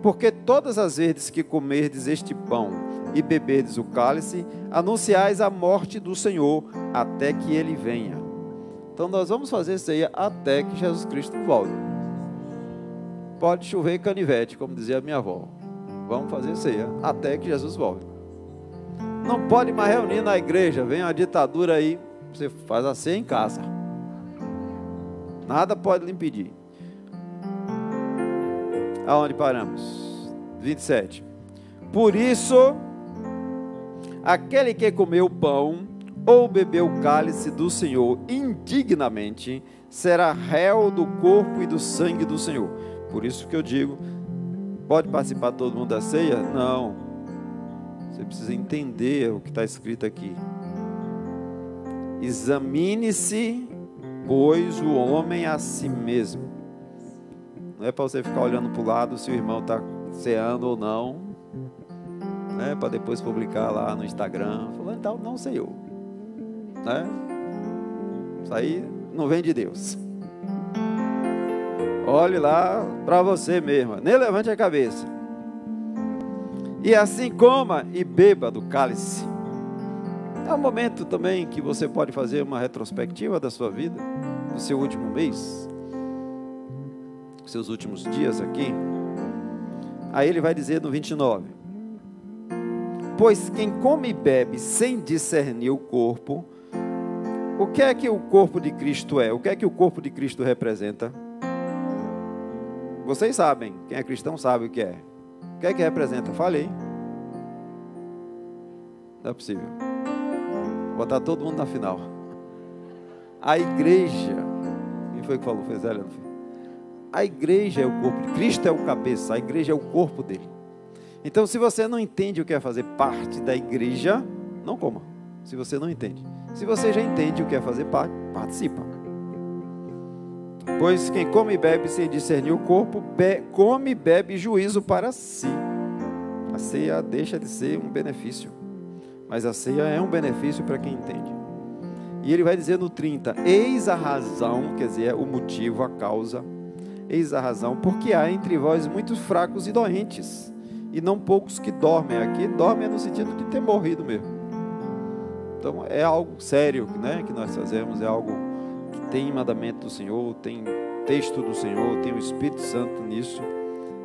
Porque todas as vezes que comerdes este pão e beberdes o cálice, anunciais a morte do Senhor até que Ele venha. Então nós vamos fazer ceia até que Jesus Cristo volte. Pode chover canivete, como dizia a minha avó. Vamos fazer ceia até que Jesus volte. Não pode mais reunir na igreja, vem uma ditadura aí, você faz a ceia em casa. Nada pode lhe impedir. Aonde paramos? 27. Por isso, aquele que comeu pão ou bebeu o cálice do Senhor indignamente, será réu do corpo e do sangue do Senhor. Por isso que eu digo, pode participar todo mundo da ceia? Não. Você precisa entender o que está escrito aqui. Examine-se, pois, o homem a si mesmo. Não é para você ficar olhando para o lado se o irmão está ceando ou não, né? Para depois publicar lá no Instagram, falando, então, não sei eu. Né? Isso aí não vem de Deus. Olhe lá para você mesmo, nem levante a cabeça. E assim coma e beba do cálice. É um momento também que você pode fazer uma retrospectiva da sua vida, do seu último mês, seus últimos dias aqui. Aí ele vai dizer no 29: pois quem come e bebe sem discernir o corpo, o que é que o corpo de Cristo é? O que é que o corpo de Cristo representa? Vocês sabem, quem é cristão sabe o que é. O que é que representa? Fale aí. Não é possível. Vou botar todo mundo na final. A igreja. Quem foi que falou? Foi Zé, não foi? A igreja é o corpo de Cristo, é o cabeça. A igreja é o corpo dele. Então, se você não entende o que é fazer parte da igreja, não coma. Se você não entende. Se você já entende o que é fazer parte, participa. Pois quem come e bebe sem discernir o corpo, come e bebe juízo para si. A ceia deixa de ser um benefício, mas a ceia é um benefício para quem entende. E ele vai dizer no 30, eis a razão, quer dizer, o motivo, a causa, eis a razão, porque há entre vós muitos fracos e doentes, e não poucos que dormem. Aqui, dormem no sentido de ter morrido mesmo. Então, é algo sério, né, que nós fazemos, é algo que tem mandamento do Senhor, tem texto do Senhor, tem o Espírito Santo nisso.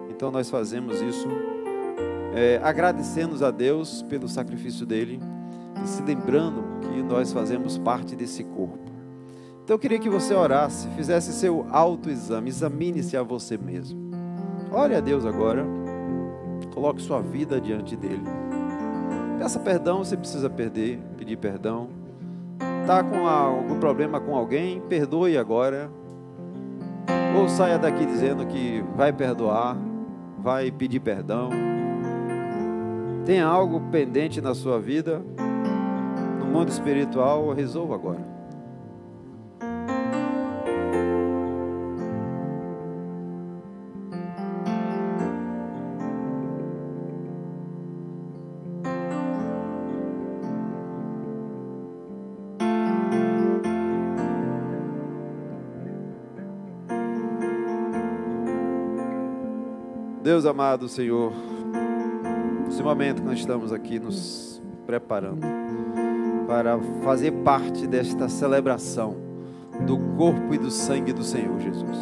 Então, nós fazemos isso, agradecendo a Deus pelo sacrifício dele, e se lembrando que nós fazemos parte desse corpo. Então, eu queria que você orasse, fizesse seu autoexame, examine-se a você mesmo. Ore a Deus agora, coloque sua vida diante dele. Peça perdão, você precisa pedir perdão. Está com algum problema com alguém, perdoe agora. Ou saia daqui dizendo que vai perdoar, vai pedir perdão. Tem algo pendente na sua vida, no mundo espiritual, resolva agora. Deus amado, Senhor, nesse momento que nós estamos aqui nos preparando para fazer parte desta celebração do corpo e do sangue do Senhor Jesus.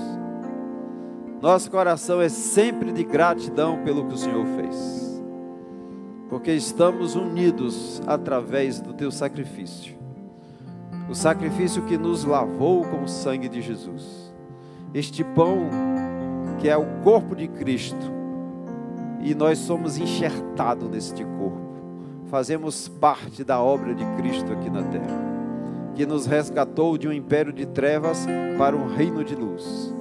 Nosso coração é sempre de gratidão pelo que o Senhor fez, porque estamos unidos através do teu sacrifício, o sacrifício que nos lavou com o sangue de Jesus. Este pão que é o corpo de Cristo, e nós somos enxertados neste corpo, fazemos parte da obra de Cristo aqui na terra, que nos resgatou de um império de trevas para um reino de luz.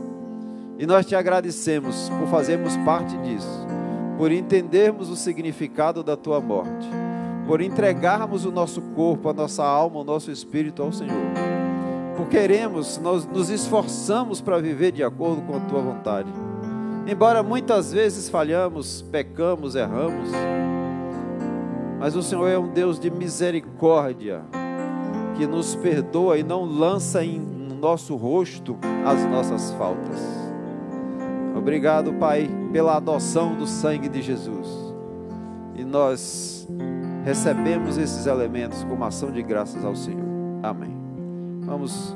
E nós te agradecemos por fazermos parte disso, por entendermos o significado da tua morte, por entregarmos o nosso corpo, a nossa alma, o nosso espírito ao Senhor, por queremos, nós nos esforçamos para viver de acordo com a tua vontade. Embora muitas vezes falhamos, pecamos, erramos, mas o Senhor é um Deus de misericórdia, que nos perdoa e não lança no nosso rosto as nossas faltas. Obrigado, Pai, pela adoção do sangue de Jesus. E nós recebemos esses elementos como ação de graças ao Senhor. Amém. Vamos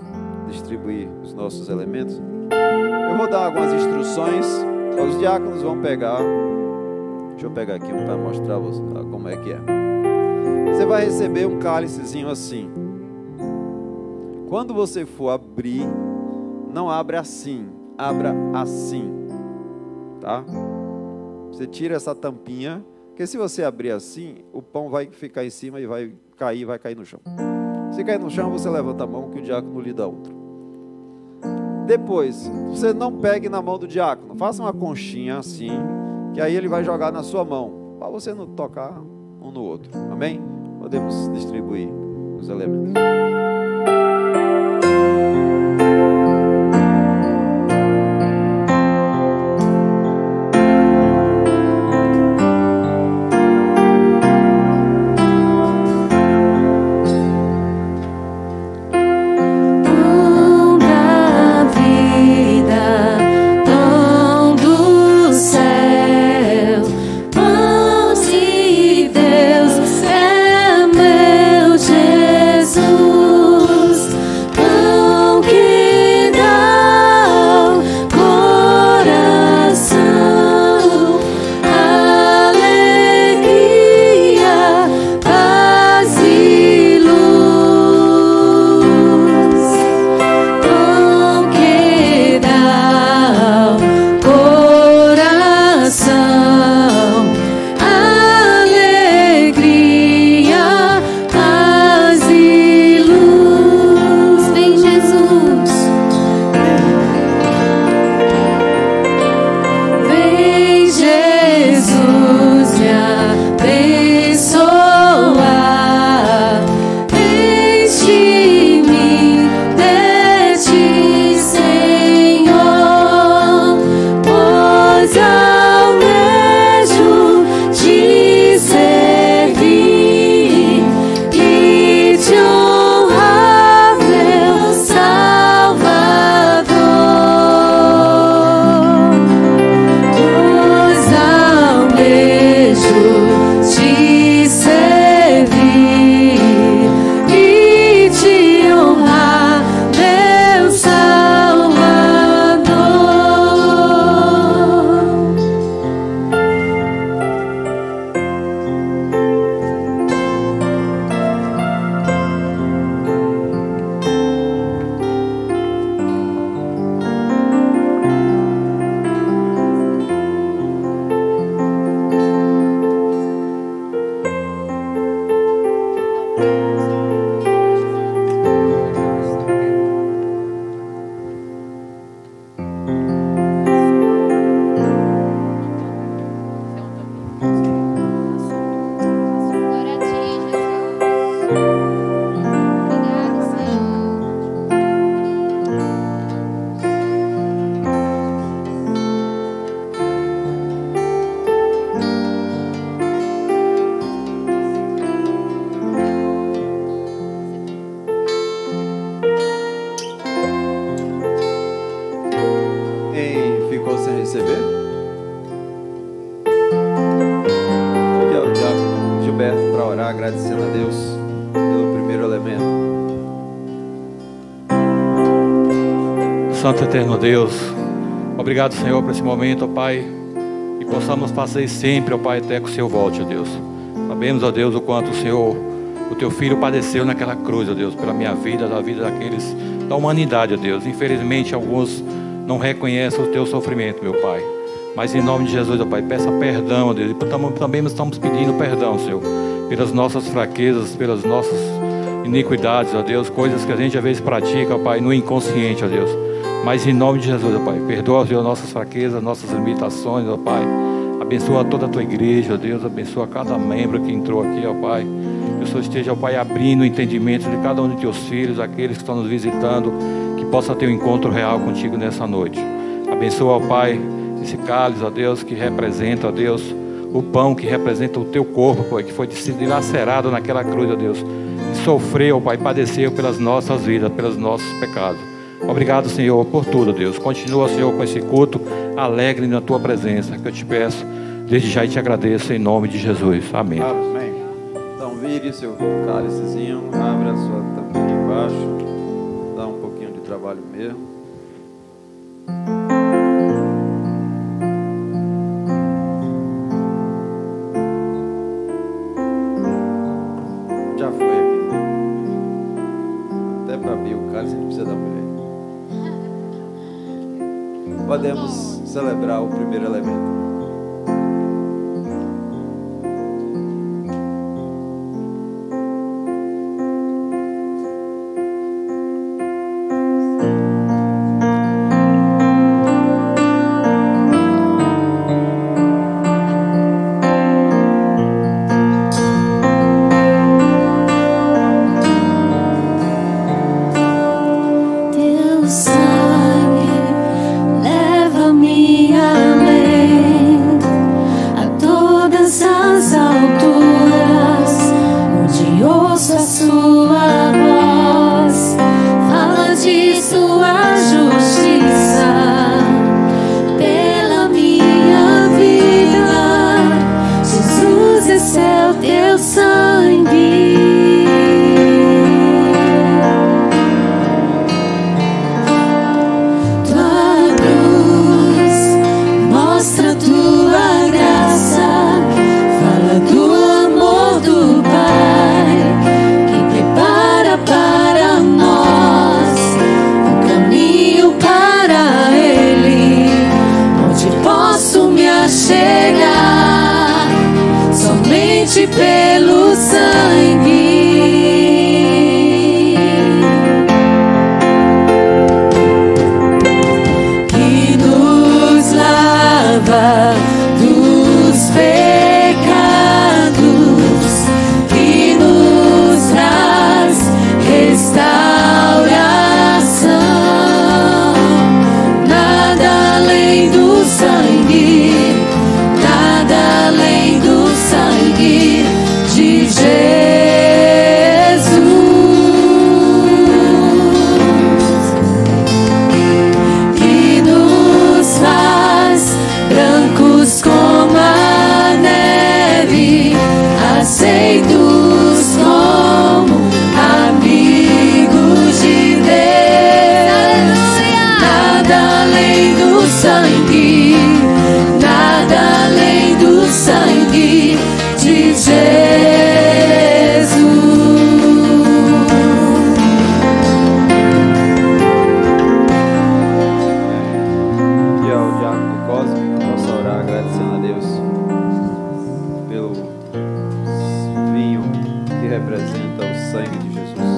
distribuir os nossos elementos. Eu vou dar algumas instruções. Os diáconos vão pegar. Deixa eu pegar aqui um para mostrar como é que é. Você vai receber um cálicezinho assim. Quando você for abrir, não abra assim, abra assim, tá? Você tira essa tampinha, porque se você abrir assim, o pão vai ficar em cima e vai cair no chão. Se cair no chão, você levanta a mão que o diácono lhe dá outra. Depois, você não pegue na mão do diácono, faça uma conchinha assim, que aí ele vai jogar na sua mão, para você não tocar um no outro. Amém? Podemos distribuir os elementos. Agradecendo a Deus pelo primeiro elemento. Santo Eterno Deus, obrigado, Senhor, por esse momento, ó Pai, e possamos fazer sempre, ó Pai, até que o Senhor volte, ó Deus. Sabemos, ó Deus, o quanto o Senhor, o Teu Filho padeceu naquela cruz, ó Deus, pela minha vida, da vida daqueles, da humanidade, ó Deus. Infelizmente, alguns não reconhecem o Teu sofrimento, meu Pai. Mas em nome de Jesus, ó Pai, peça perdão, ó Deus, e também estamos pedindo perdão, Senhor, pelas nossas fraquezas, pelas nossas iniquidades, ó Deus, coisas que a gente às vezes pratica, ó Pai, no inconsciente, ó Deus. Mas em nome de Jesus, ó Pai, perdoa, ó Deus, nossas fraquezas, nossas limitações, ó Pai. Abençoa toda a Tua igreja, ó Deus, abençoa cada membro que entrou aqui, ó Pai. Que o Senhor esteja, ó Pai, abrindo o entendimento de cada um de Teus filhos, aqueles que estão nos visitando, que possa ter um encontro real contigo nessa noite. Abençoa, ó Pai, esse cálice, ó Deus, que representa, ó Deus, o pão que representa o Teu corpo, Pai, que foi dilacerado naquela cruz, ó Deus, e sofreu, Pai, padeceu pelas nossas vidas, pelos nossos pecados. Obrigado, Senhor, por tudo, Deus. Continua, Senhor, com esse culto alegre na Tua presença, que eu te peço desde já e te agradeço em nome de Jesus. Amém. Amém. Então vire seu cálicezinho, abre a sua tampinha embaixo, dá um pouquinho de trabalho mesmo. Já foi aqui. Até para abrir o cálice a gente precisa da mulher. Podemos celebrar o primeiro elemento. chegar somente pelo sangue que nos lava dos pecados, que nos traz restauração. Nada além do sangue, nada além do sangue de Jesus, que nos faz brancos como a neve, aceitos como amigos de Deus. Nada além do sangue, nada além do sangue de Jesus. E ao diácono Cosme, posso orar agradecendo a Deus pelo vinho que representa o sangue de Jesus.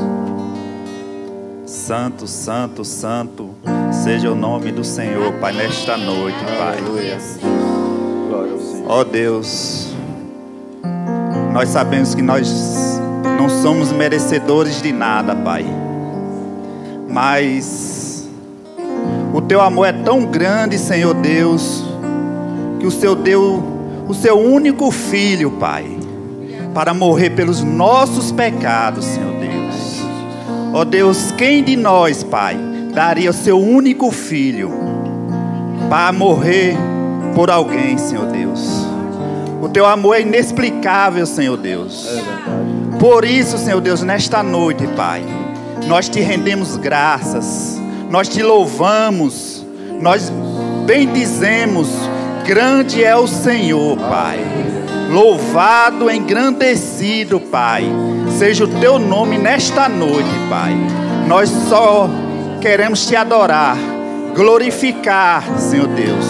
Santo, santo, santo, seja o nome do Senhor, Pai, nesta noite, Pai. Aleluia. Glória ao Senhor. Ó Deus, nós sabemos que nós não somos merecedores de nada, Pai. Mas o Teu amor é tão grande, Senhor Deus, que o Senhor deu o Seu único Filho, Pai, para morrer pelos nossos pecados, Senhor Deus. Ó Deus, quem de nós, Pai, daria o Seu único Filho para morrer por alguém, Senhor Deus? O Teu amor é inexplicável, Senhor Deus. Por isso, Senhor Deus, nesta noite, Pai, nós Te rendemos graças, nós Te louvamos, nós bendizemos. Grande é o Senhor, Pai. Louvado, engrandecido, Pai, seja o Teu nome nesta noite, Pai. Nós só queremos Te adorar, glorificar, Senhor Deus,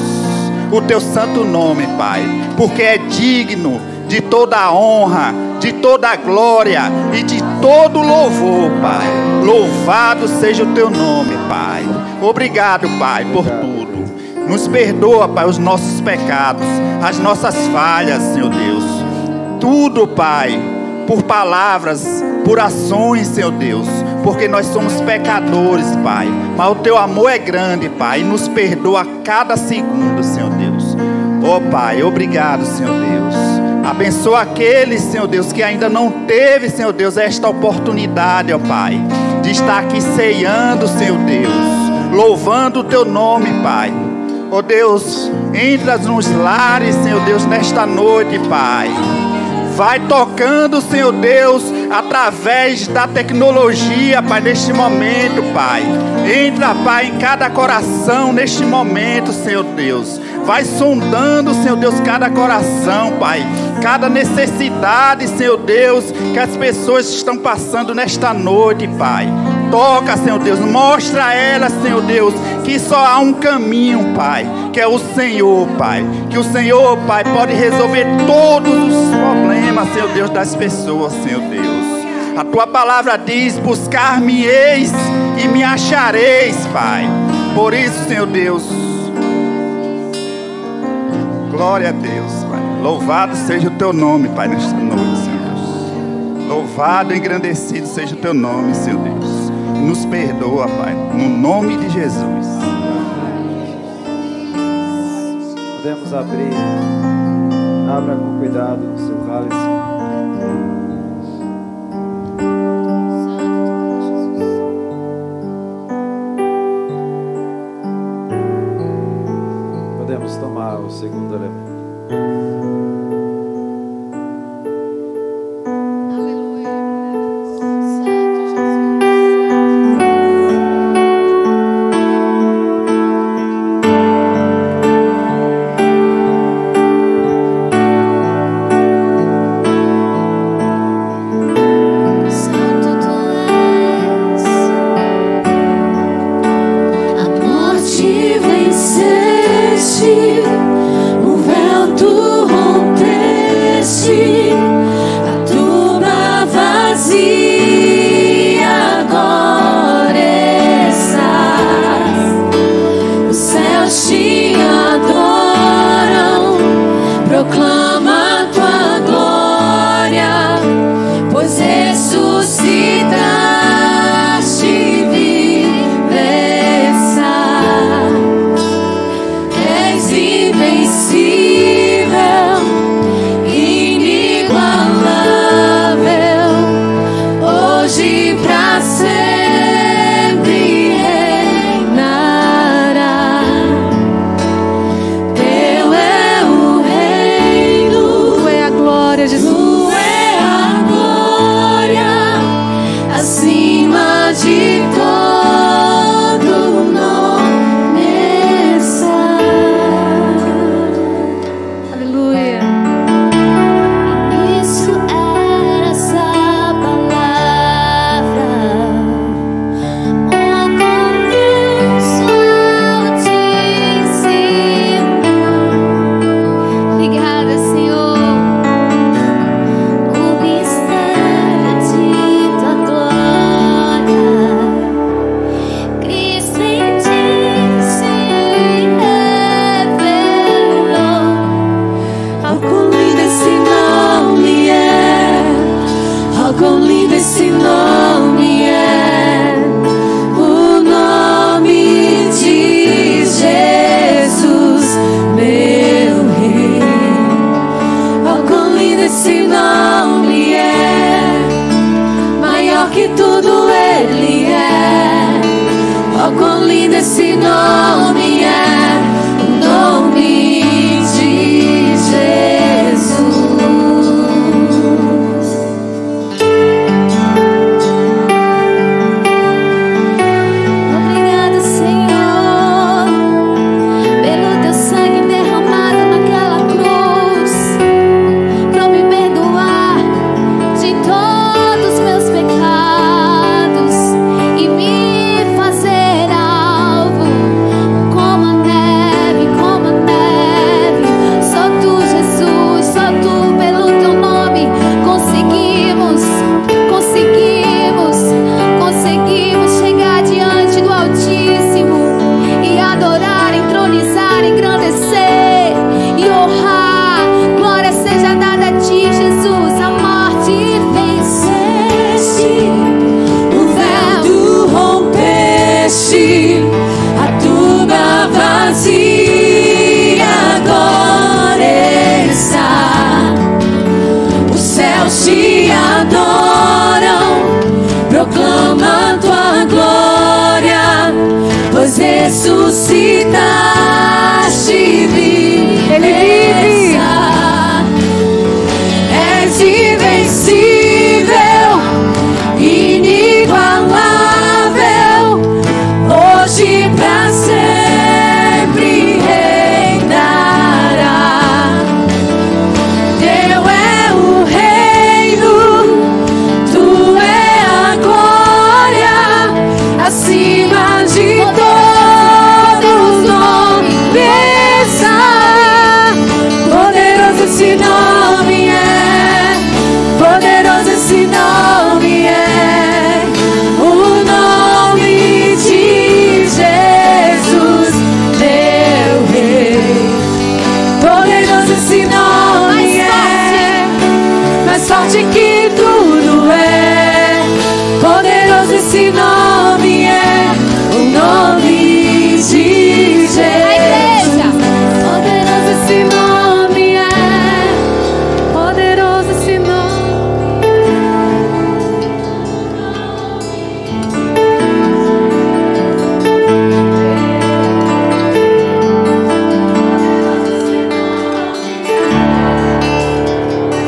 o Teu santo nome, Pai, porque é digno de toda a honra, de toda a glória e de todo louvor, Pai. Louvado seja o Teu nome, Pai. Obrigado, Pai, por tudo. Nos perdoa, Pai, os nossos pecados, as nossas falhas, Senhor Deus. Tudo, Pai, por palavras, por ações, Senhor Deus, porque nós somos pecadores, Pai. Mas o Teu amor é grande, Pai, e nos perdoa a cada segundo, Senhor Deus. Ó Pai, obrigado, Senhor Deus. Abençoa aqueles, Senhor Deus, que ainda não teve, Senhor Deus, esta oportunidade, ó Pai, de estar aqui ceando, Senhor Deus, louvando o Teu nome, Pai. Ó Deus, entra nos lares, Senhor Deus, nesta noite, Pai. Vai tocando, Senhor Deus, através da tecnologia, Pai, neste momento, Pai. Entra, Pai, em cada coração neste momento, Senhor Deus. Vai sondando, Senhor Deus, cada coração, Pai. Cada necessidade, Senhor Deus, que as pessoas estão passando nesta noite, Pai. Toca, Senhor Deus, mostra a elas, Senhor Deus, que só há um caminho, Pai, que é o Senhor, Pai. Que o Senhor, Pai, pode resolver todos os problemas, Senhor Deus, das pessoas, Senhor Deus. A Tua palavra diz: buscar-me-eis e me achareis, Pai. Por isso, Senhor Deus, glória a Deus, Pai. Louvado seja o Teu nome, Pai, nesta noite, Senhor Deus. Louvado e engrandecido seja o Teu nome, Senhor Deus. Nos perdoa, Pai, no nome de Jesus. Podemos abrir. Abra com cuidado o seu cálice. Podemos tomar o segundo elemento. O véu suscitaste vida. Ele vive. És invencível, inigualável, hoje pra sempre reinará. Teu é o reino, tu é a glória, acima de todos os nomes. Poderoso esse nome é, poderoso esse nome é, o nome de Jesus, meu Rei. Poderoso esse nome é, mais forte que tudo é. Poderoso esse nome é, o nome de Jesus. Poderoso esse nome é, Poderoso esse nome.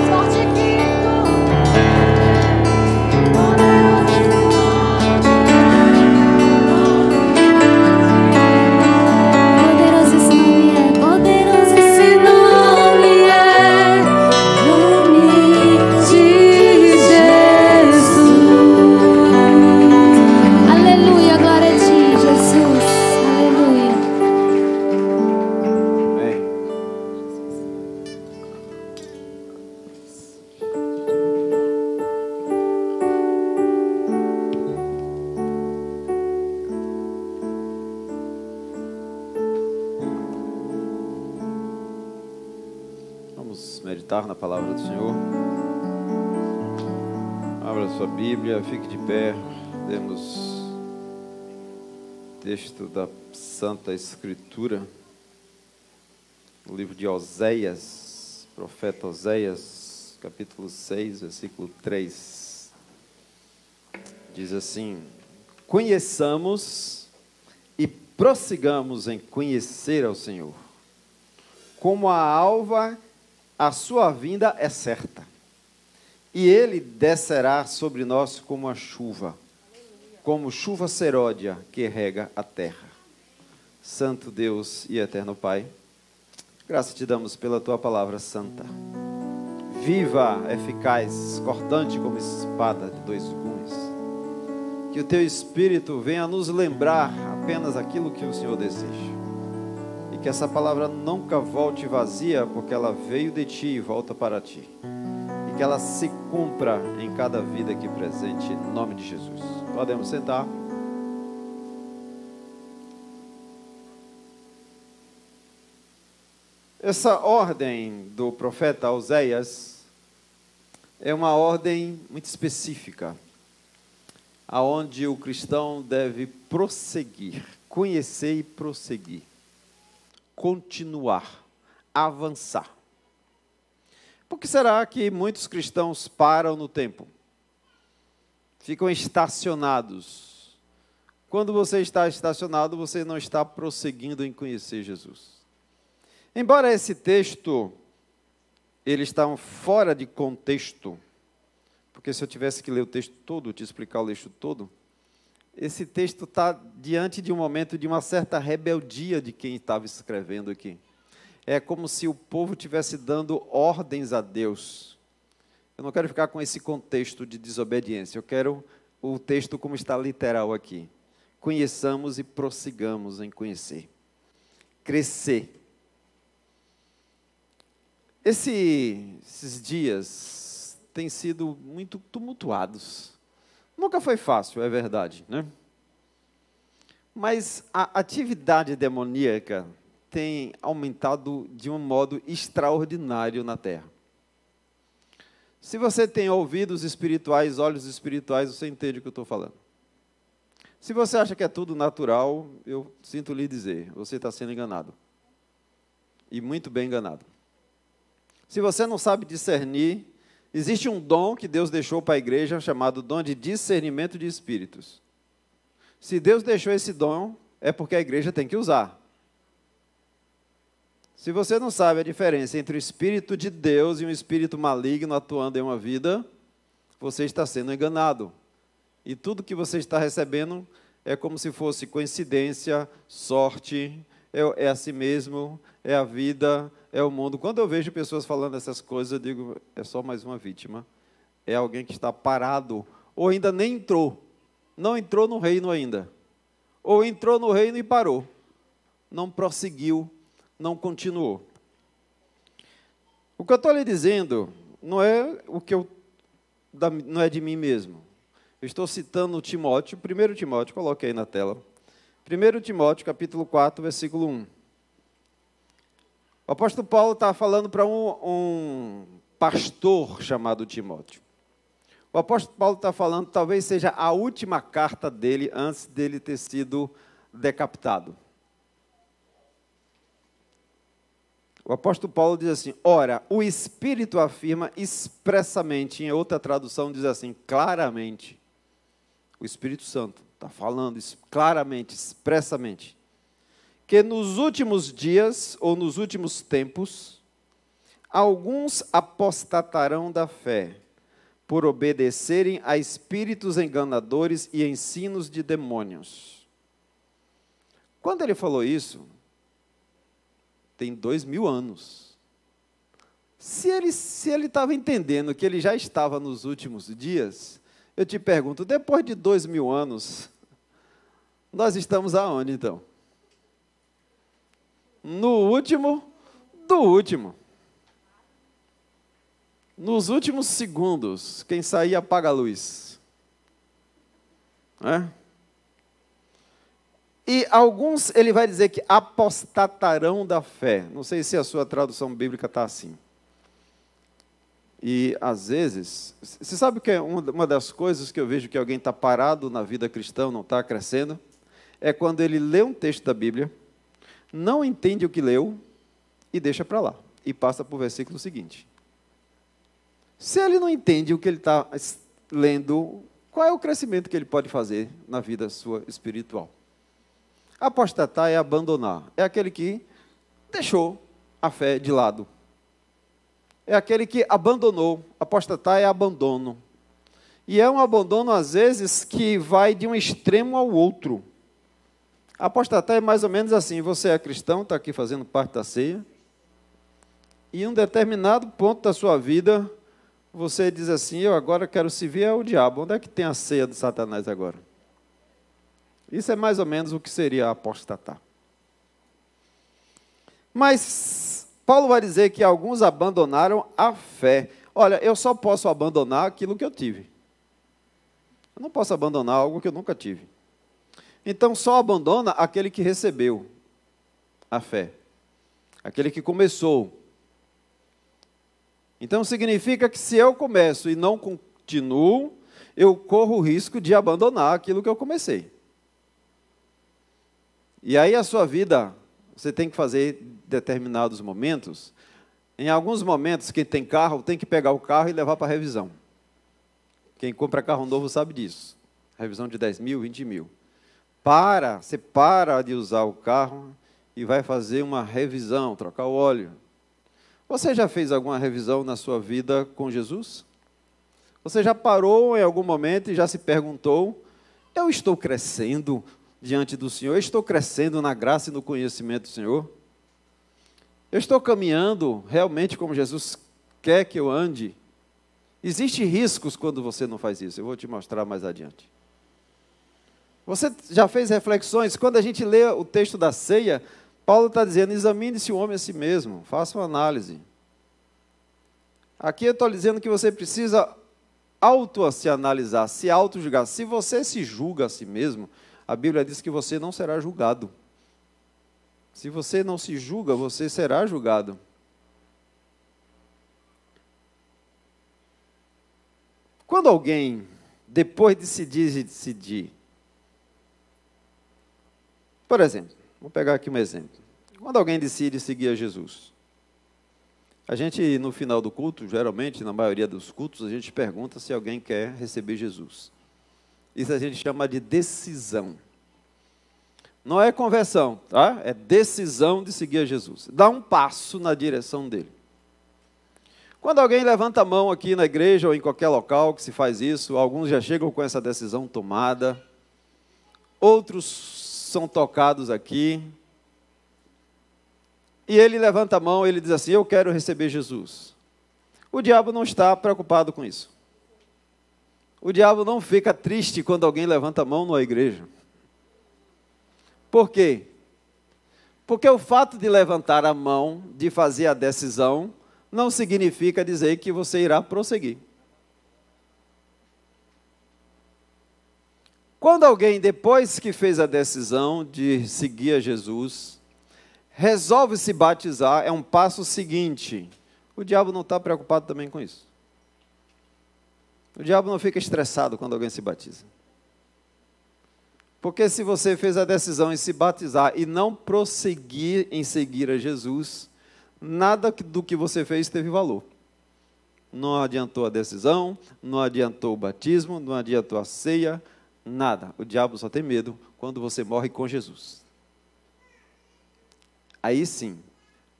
forte que tudo. Poderoso esse nome é. Poderoso Esse nome é, nome de Jesus. Aleluia, glória a ti, Jesus. Aleluia. Amém. Vamos meditar na palavra do Senhor. Abra sua Bíblia, fique de pé. Lemos texto da Santa Escritura, o livro de Oséias, profeta Oséias, capítulo 6, versículo 3. Diz assim: conheçamos e prossigamos em conhecer ao Senhor. Como a alva, a sua vinda é certa, e ele descerá sobre nós como a chuva, como chuva seródia que rega a terra. Santo Deus e eterno Pai, graças te damos pela tua palavra santa, viva, eficaz, cortante como espada de dois gumes. Que o teu Espírito venha nos lembrar apenas aquilo que o Senhor deseja. E que essa palavra nunca volte vazia, porque ela veio de ti e volta para ti. E que ela se cumpra em cada vida aqui presente, em nome de Jesus. Podemos sentar. Essa ordem do profeta Oséias é uma ordem muito específica, aonde o cristão deve prosseguir, conhecer e prosseguir, continuar, avançar. Por que será que muitos cristãos param no tempo? Ficam estacionados. Quando você está estacionado, você não está prosseguindo em conhecer Jesus. Embora esse texto, ele está fora de contexto, porque se eu tivesse que ler o texto todo, te explicar o texto todo, esse texto está diante de um momento de uma certa rebeldia de quem estava escrevendo aqui. É como se o povo estivesse dando ordens a Deus. Eu não quero ficar com esse contexto de desobediência, eu quero o texto como está literal aqui. Conheçamos e prossigamos em conhecer. Crescer. Esses dias têm sido muito tumultuados. Nunca foi fácil, é verdade, né? Mas a atividade demoníaca tem aumentado de um modo extraordinário na Terra. Se você tem ouvidos espirituais, olhos espirituais, você entende o que eu estou falando. Se você acha que é tudo natural, eu sinto lhe dizer, você está sendo enganado. E muito bem enganado. Se você não sabe discernir, existe um dom que Deus deixou para a igreja, chamado dom de discernimento de espíritos. Se Deus deixou esse dom, é porque a igreja tem que usar. Se você não sabe a diferença entre o Espírito de Deus e um espírito maligno atuando em uma vida, você está sendo enganado. E tudo que você está recebendo é como se fosse coincidência, sorte, é assim mesmo, é a vida, é o mundo. Quando eu vejo pessoas falando essas coisas, eu digo, é só mais uma vítima. É alguém que está parado, ou ainda nem entrou. Não entrou no reino ainda. Ou entrou no reino e parou. Não prosseguiu, não continuou. O que eu estou lhe dizendo não é não é de mim mesmo. Eu estou citando Timóteo, 1 Timóteo, coloquei aí na tela. 1 Timóteo, capítulo 4, versículo 1. O apóstolo Paulo está falando para um pastor chamado Timóteo. O apóstolo Paulo está falando, talvez seja a última carta dele antes dele ter sido decapitado. O apóstolo Paulo diz assim, ora, o Espírito afirma expressamente, em outra tradução diz assim, claramente, o Espírito Santo está falando claramente, expressamente, que nos últimos dias, ou nos últimos tempos, alguns apostatarão da fé, por obedecerem a espíritos enganadores e ensinos de demônios. Quando ele falou isso, tem 2000 anos. Se ele estava entendendo que ele já estava nos últimos dias, eu te pergunto, depois de 2000 anos, nós estamos aonde então? No último do último. Nos últimos segundos, quem sair apaga a luz. E alguns, ele vai dizer que apostatarão da fé. Não sei se a sua tradução bíblica está assim. E, às vezes, você sabe que é uma das coisas que eu vejo que alguém está parado na vida cristã, não está crescendo, é quando ele lê um texto da Bíblia, não entende o que leu e deixa para lá. E passa para o versículo seguinte. Se ele não entende o que ele está lendo, qual é o crescimento que ele pode fazer na vida sua espiritual? Apostatar é abandonar. É aquele que deixou a fé de lado. É aquele que abandonou. Apostatar é abandono. E é um abandono, às vezes, que vai de um extremo ao outro. Apostatar é mais ou menos assim. Você é cristão, está aqui fazendo parte da ceia. E em um determinado ponto da sua vida, você diz assim, eu agora quero servir ao diabo. Onde é que tem a ceia de Satanás agora? Isso é mais ou menos o que seria apostatar. Mas Paulo vai dizer que alguns abandonaram a fé. Olha, eu só posso abandonar aquilo que eu tive. Eu não posso abandonar algo que eu nunca tive. Então, só abandona aquele que recebeu a fé. Aquele que começou. Então, significa que se eu começo e não continuo, eu corro o risco de abandonar aquilo que eu comecei. E aí a sua vida, você tem que fazer determinados momentos. Em alguns momentos, quem tem carro, tem que pegar o carro e levar para a revisão. Quem compra carro novo sabe disso. Revisão de 10 mil, 20 mil. Você para de usar o carro e vai fazer uma revisão, trocar o óleo. Você já fez alguma revisão na sua vida com Jesus? Você já parou em algum momento e já se perguntou, eu estou crescendo diante do Senhor? Eu estou crescendo na graça e no conhecimento do Senhor? Eu estou caminhando realmente como Jesus quer que eu ande? Existem riscos quando você não faz isso. Eu vou te mostrar mais adiante. Você já fez reflexões? Quando a gente lê o texto da ceia, Paulo está dizendo, examine-se o homem a si mesmo, faça uma análise. Aqui eu estou dizendo que você precisa se analisar, se auto-julgar. Se você se julga a si mesmo, a Bíblia diz que você não será julgado. Se você não se julga, você será julgado. Quando alguém, depois de se decidir, por exemplo, vou pegar aqui um exemplo. Quando alguém decide seguir a Jesus, a gente, no final do culto, geralmente, na maioria dos cultos, a gente pergunta se alguém quer receber Jesus. Isso a gente chama de decisão. Não é conversão, tá? É decisão de seguir a Jesus. Dá um passo na direção dele. Quando alguém levanta a mão aqui na igreja ou em qualquer local que se faz isso, alguns já chegam com essa decisão tomada, outros são tocados aqui, e ele levanta a mão, ele diz assim: eu quero receber Jesus. O diabo não está preocupado com isso. O diabo não fica triste quando alguém levanta a mão numa igreja. Por quê? Porque o fato de levantar a mão, de fazer a decisão, não significa dizer que você irá prosseguir. Quando alguém, depois que fez a decisão de seguir a Jesus, resolve se batizar, é um passo seguinte. O diabo não está preocupado também com isso. O diabo não fica estressado quando alguém se batiza. Porque se você fez a decisão em se batizar e não prosseguir em seguir a Jesus, nada do que você fez teve valor. Não adiantou a decisão, não adiantou o batismo, não adiantou a ceia, nada. O diabo só tem medo quando você morre com Jesus. Aí sim,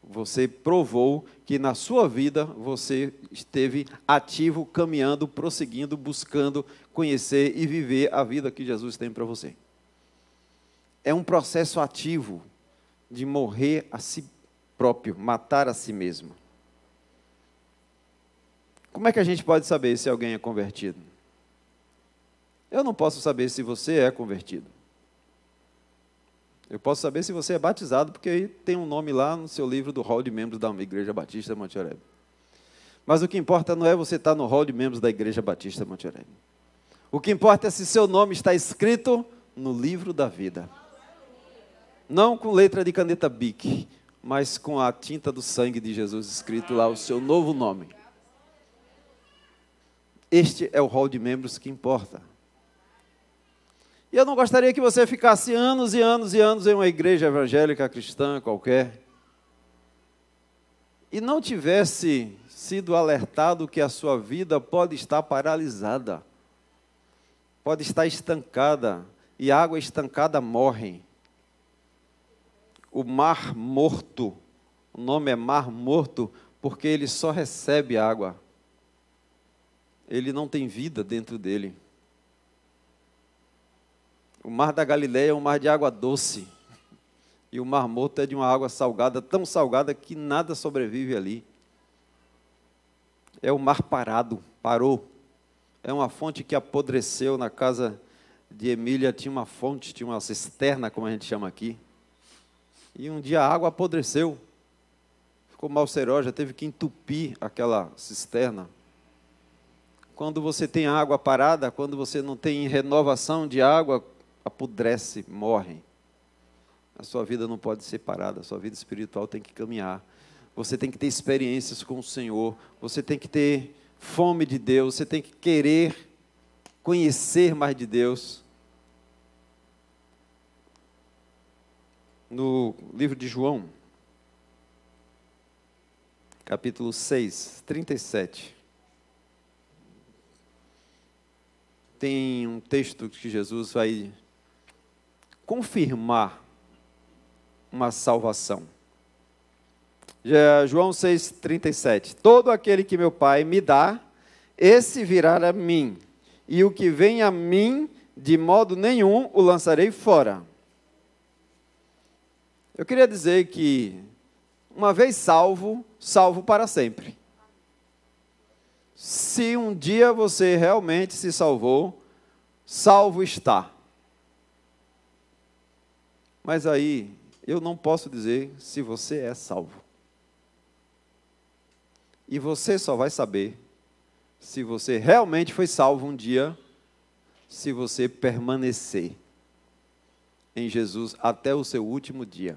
você provou que na sua vida você esteve ativo, caminhando, prosseguindo, buscando conhecer e viver a vida que Jesus tem para você. É um processo ativo de morrer a si próprio, matar a si mesmo. Como é que a gente pode saber se alguém é convertido? Eu não posso saber se você é convertido. Eu posso saber se você é batizado, porque aí tem um nome lá no seu livro do hall de membros da Igreja Batista Monte Oreb. Mas o que importa não é você estar no hall de membros da Igreja Batista Monte Oreb. O que importa é se seu nome está escrito no livro da vida. Não com letra de caneta Bic, mas com a tinta do sangue de Jesus escrito lá, o seu novo nome. Este é o hall de membros que importa. E eu não gostaria que você ficasse anos e anos e anos em uma igreja evangélica cristã qualquer e não tivesse sido alertado que a sua vida pode estar paralisada, pode estar estancada, e água estancada morre. O mar morto, o nome é mar morto porque ele só recebe água. Ele não tem vida dentro dele. O mar da Galileia é um mar de água doce. E o mar morto é de uma água salgada, tão salgada que nada sobrevive ali. É o mar parado, parou. É uma fonte que apodreceu. Na casa de Emília tinha uma fonte, tinha uma cisterna, como a gente chama aqui. E um dia a água apodreceu. Ficou malcerosa, teve que entupir aquela cisterna. Quando você tem água parada, quando você não tem renovação de água, apodrece, morre. A sua vida não pode ser parada, a sua vida espiritual tem que caminhar. Você tem que ter experiências com o Senhor, você tem que ter fome de Deus, você tem que querer conhecer mais de Deus. No livro de João, capítulo 6, 37, tem um texto que Jesus vai confirmar uma salvação. João 6,37. Todo aquele que meu Pai me dá, esse virá a mim, e o que vem a mim, de modo nenhum o lançarei fora. Eu queria dizer que, uma vez salvo, salvo para sempre. Se um dia você realmente se salvou, salvo está. Mas aí, eu não posso dizer se você é salvo. E você só vai saber se você realmente foi salvo um dia, se você permanecer em Jesus até o seu último dia.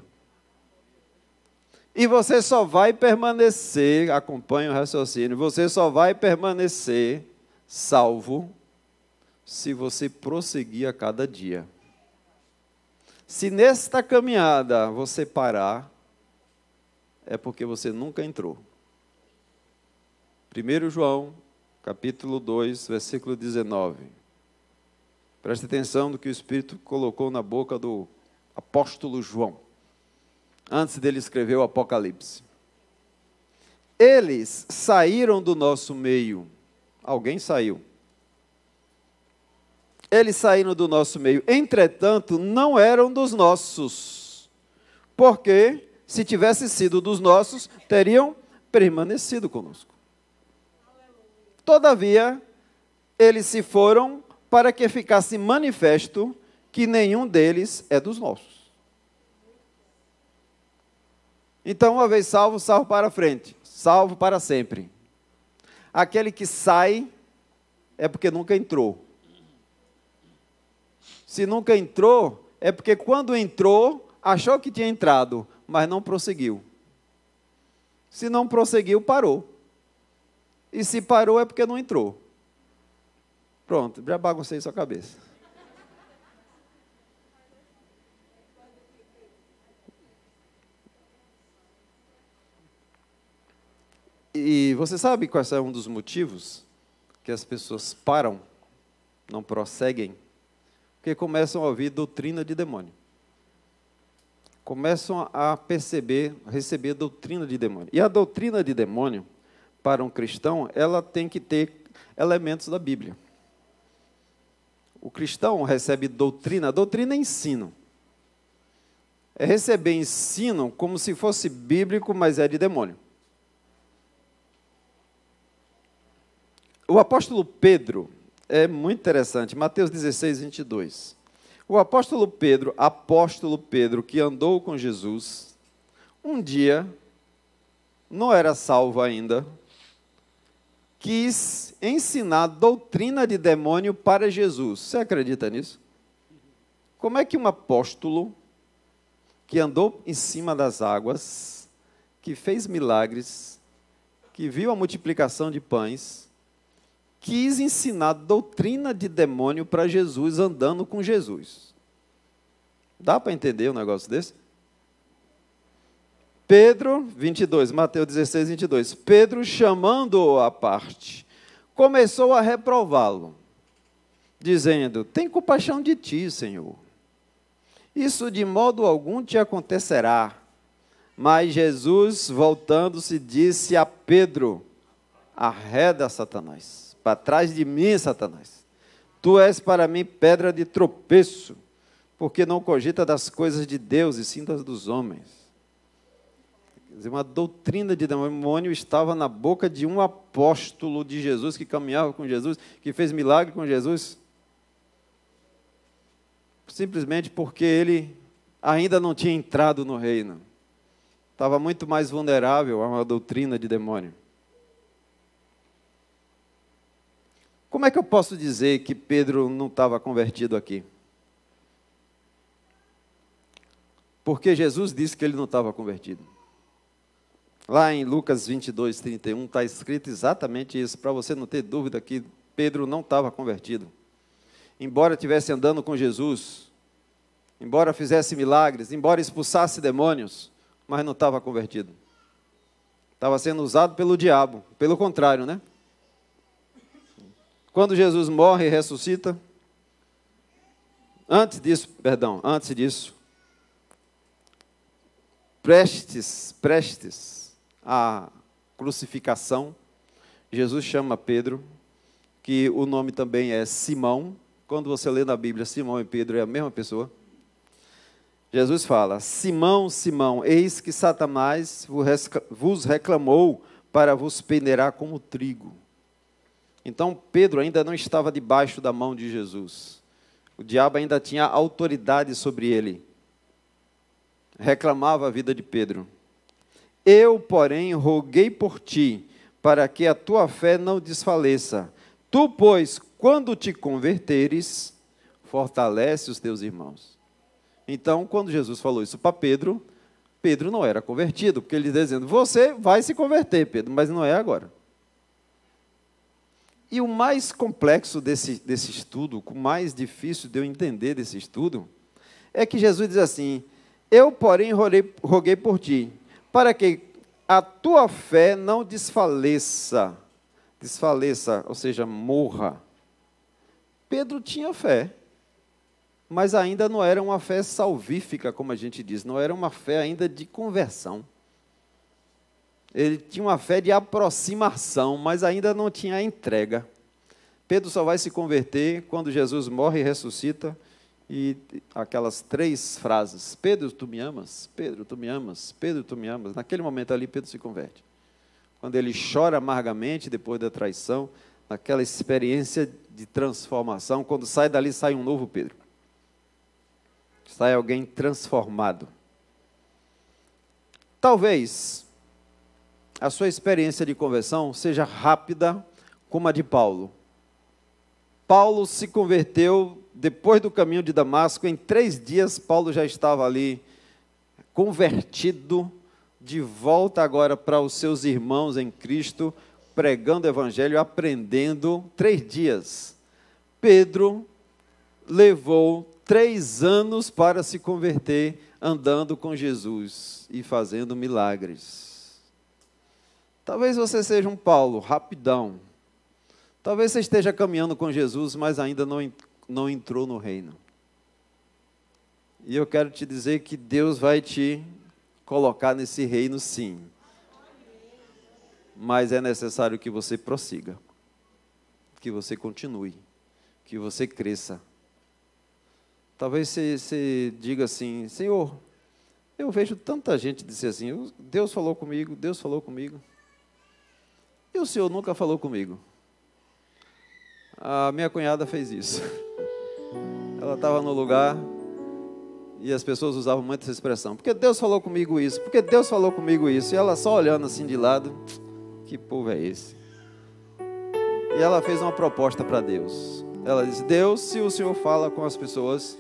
E você só vai permanecer, acompanhe o raciocínio, você só vai permanecer salvo se você prosseguir a cada dia. Se nesta caminhada você parar, é porque você nunca entrou. 1 João, capítulo 2, versículo 19. Preste atenção no que o Espírito colocou na boca do apóstolo João, antes dele escrever o Apocalipse. Eles saíram do nosso meio. Alguém saiu. Eles saíram do nosso meio. Entretanto, não eram dos nossos. Porque, se tivesse sido dos nossos, teriam permanecido conosco. Todavia, eles se foram para que ficasse manifesto que nenhum deles é dos nossos. Então, uma vez salvo, salvo para frente, salvo para sempre. Aquele que sai é porque nunca entrou. Se nunca entrou, é porque quando entrou, achou que tinha entrado, mas não prosseguiu. Se não prosseguiu, parou. E se parou, é porque não entrou. Pronto, já baguncei sua cabeça. E você sabe qual é um dos motivos que as pessoas param, não prosseguem? Porque começam a ouvir doutrina de demônio. Começam a perceber, a receber doutrina de demônio. E a doutrina de demônio, para um cristão, ela tem que ter elementos da Bíblia. O cristão recebe doutrina, doutrina é ensino. É receber ensino como se fosse bíblico, mas é de demônio. O apóstolo Pedro é muito interessante, Mateus 16, 22. O apóstolo Pedro, que andou com Jesus, um dia, não era salvo ainda, quis ensinar doutrina de demônio para Jesus. Você acredita nisso? Como é que um apóstolo, que andou em cima das águas, que fez milagres, que viu a multiplicação de pães, quis ensinar doutrina de demônio para Jesus, andando com Jesus? Dá para entender um negócio desse? Pedro, 22, Mateus 16, 22. Pedro, chamando-o à parte, começou a reprová-lo, dizendo: tem compaixão de ti, Senhor. Isso de modo algum te acontecerá. Mas Jesus, voltando-se, disse a Pedro: arreda, Satanás, para trás de mim, Satanás. Tu és para mim pedra de tropeço, porque não cogita das coisas de Deus, e sim das dos homens. Quer dizer, uma doutrina de demônio estava na boca de um apóstolo de Jesus, que caminhava com Jesus, que fez milagre com Jesus, simplesmente porque ele ainda não tinha entrado no reino. Estava muito mais vulnerável a uma doutrina de demônio. Como é que eu posso dizer que Pedro não estava convertido aqui? Porque Jesus disse que ele não estava convertido. Lá em Lucas 22, 31, está escrito exatamente isso, para você não ter dúvida que Pedro não estava convertido. Embora estivesse andando com Jesus, embora fizesse milagres, embora expulsasse demônios, mas não estava convertido. Estava sendo usado pelo diabo, pelo contrário, né? Quando Jesus morre e ressuscita, antes disso, prestes à crucificação, Jesus chama Pedro, que o nome também é Simão. Quando você lê na Bíblia, Simão e Pedro é a mesma pessoa. Jesus fala: Simão, Simão, eis que Satanás vos reclamou para vos peneirar como trigo. Então, Pedro ainda não estava debaixo da mão de Jesus. O diabo ainda tinha autoridade sobre ele. Reclamava a vida de Pedro. Eu, porém, roguei por ti, para que a tua fé não desfaleça. Tu, pois, quando te converteres, fortalece os teus irmãos. Então, quando Jesus falou isso para Pedro, Pedro não era convertido, porque ele está dizendo: você vai se converter, Pedro, mas não é agora. E o mais complexo desse estudo, o mais difícil de eu entender desse estudo, é que Jesus diz assim: eu, porém, roguei por ti, para que a tua fé não desfaleça, ou seja, morra. Pedro tinha fé. mas ainda não era uma fé salvífica, como a gente diz, não era uma fé ainda de conversão. Ele tinha uma fé de aproximação, mas ainda não tinha a entrega. Pedro só vai se converter quando Jesus morre e ressuscita, e aquelas 3 frases: Pedro, tu me amas? Pedro, tu me amas? Pedro, tu me amas? Naquele momento ali, Pedro se converte. Quando ele chora amargamente depois da traição, naquela experiência de transformação, quando sai dali, sai um novo Pedro. Sai alguém transformado. Talvez a sua experiência de conversão seja rápida como a de Paulo. Paulo se converteu depois do caminho de Damasco. Em 3 dias, Paulo já estava ali convertido, de volta agora para os seus irmãos em Cristo, pregando o evangelho, aprendendo. 3 dias. Pedro levou 3 anos para se converter, andando com Jesus e fazendo milagres. Talvez você seja um Paulo, rapidão. Talvez você esteja caminhando com Jesus, mas ainda não entrou no reino. E eu quero te dizer que Deus vai te colocar nesse reino, sim. Mas é necessário que você prossiga, que você continue, que você cresça. Talvez você diga assim: Senhor, eu vejo tanta gente dizer assim, Deus falou comigo, Deus falou comigo. E o Senhor nunca falou comigo. A minha cunhada fez isso. Ela estava no lugar e as pessoas usavam muito essa expressão: porque Deus falou comigo isso, porque Deus falou comigo isso. E ela só olhando assim de lado: que povo é esse? E ela fez uma proposta para Deus. Ela disse: Deus, se o Senhor fala com as pessoas,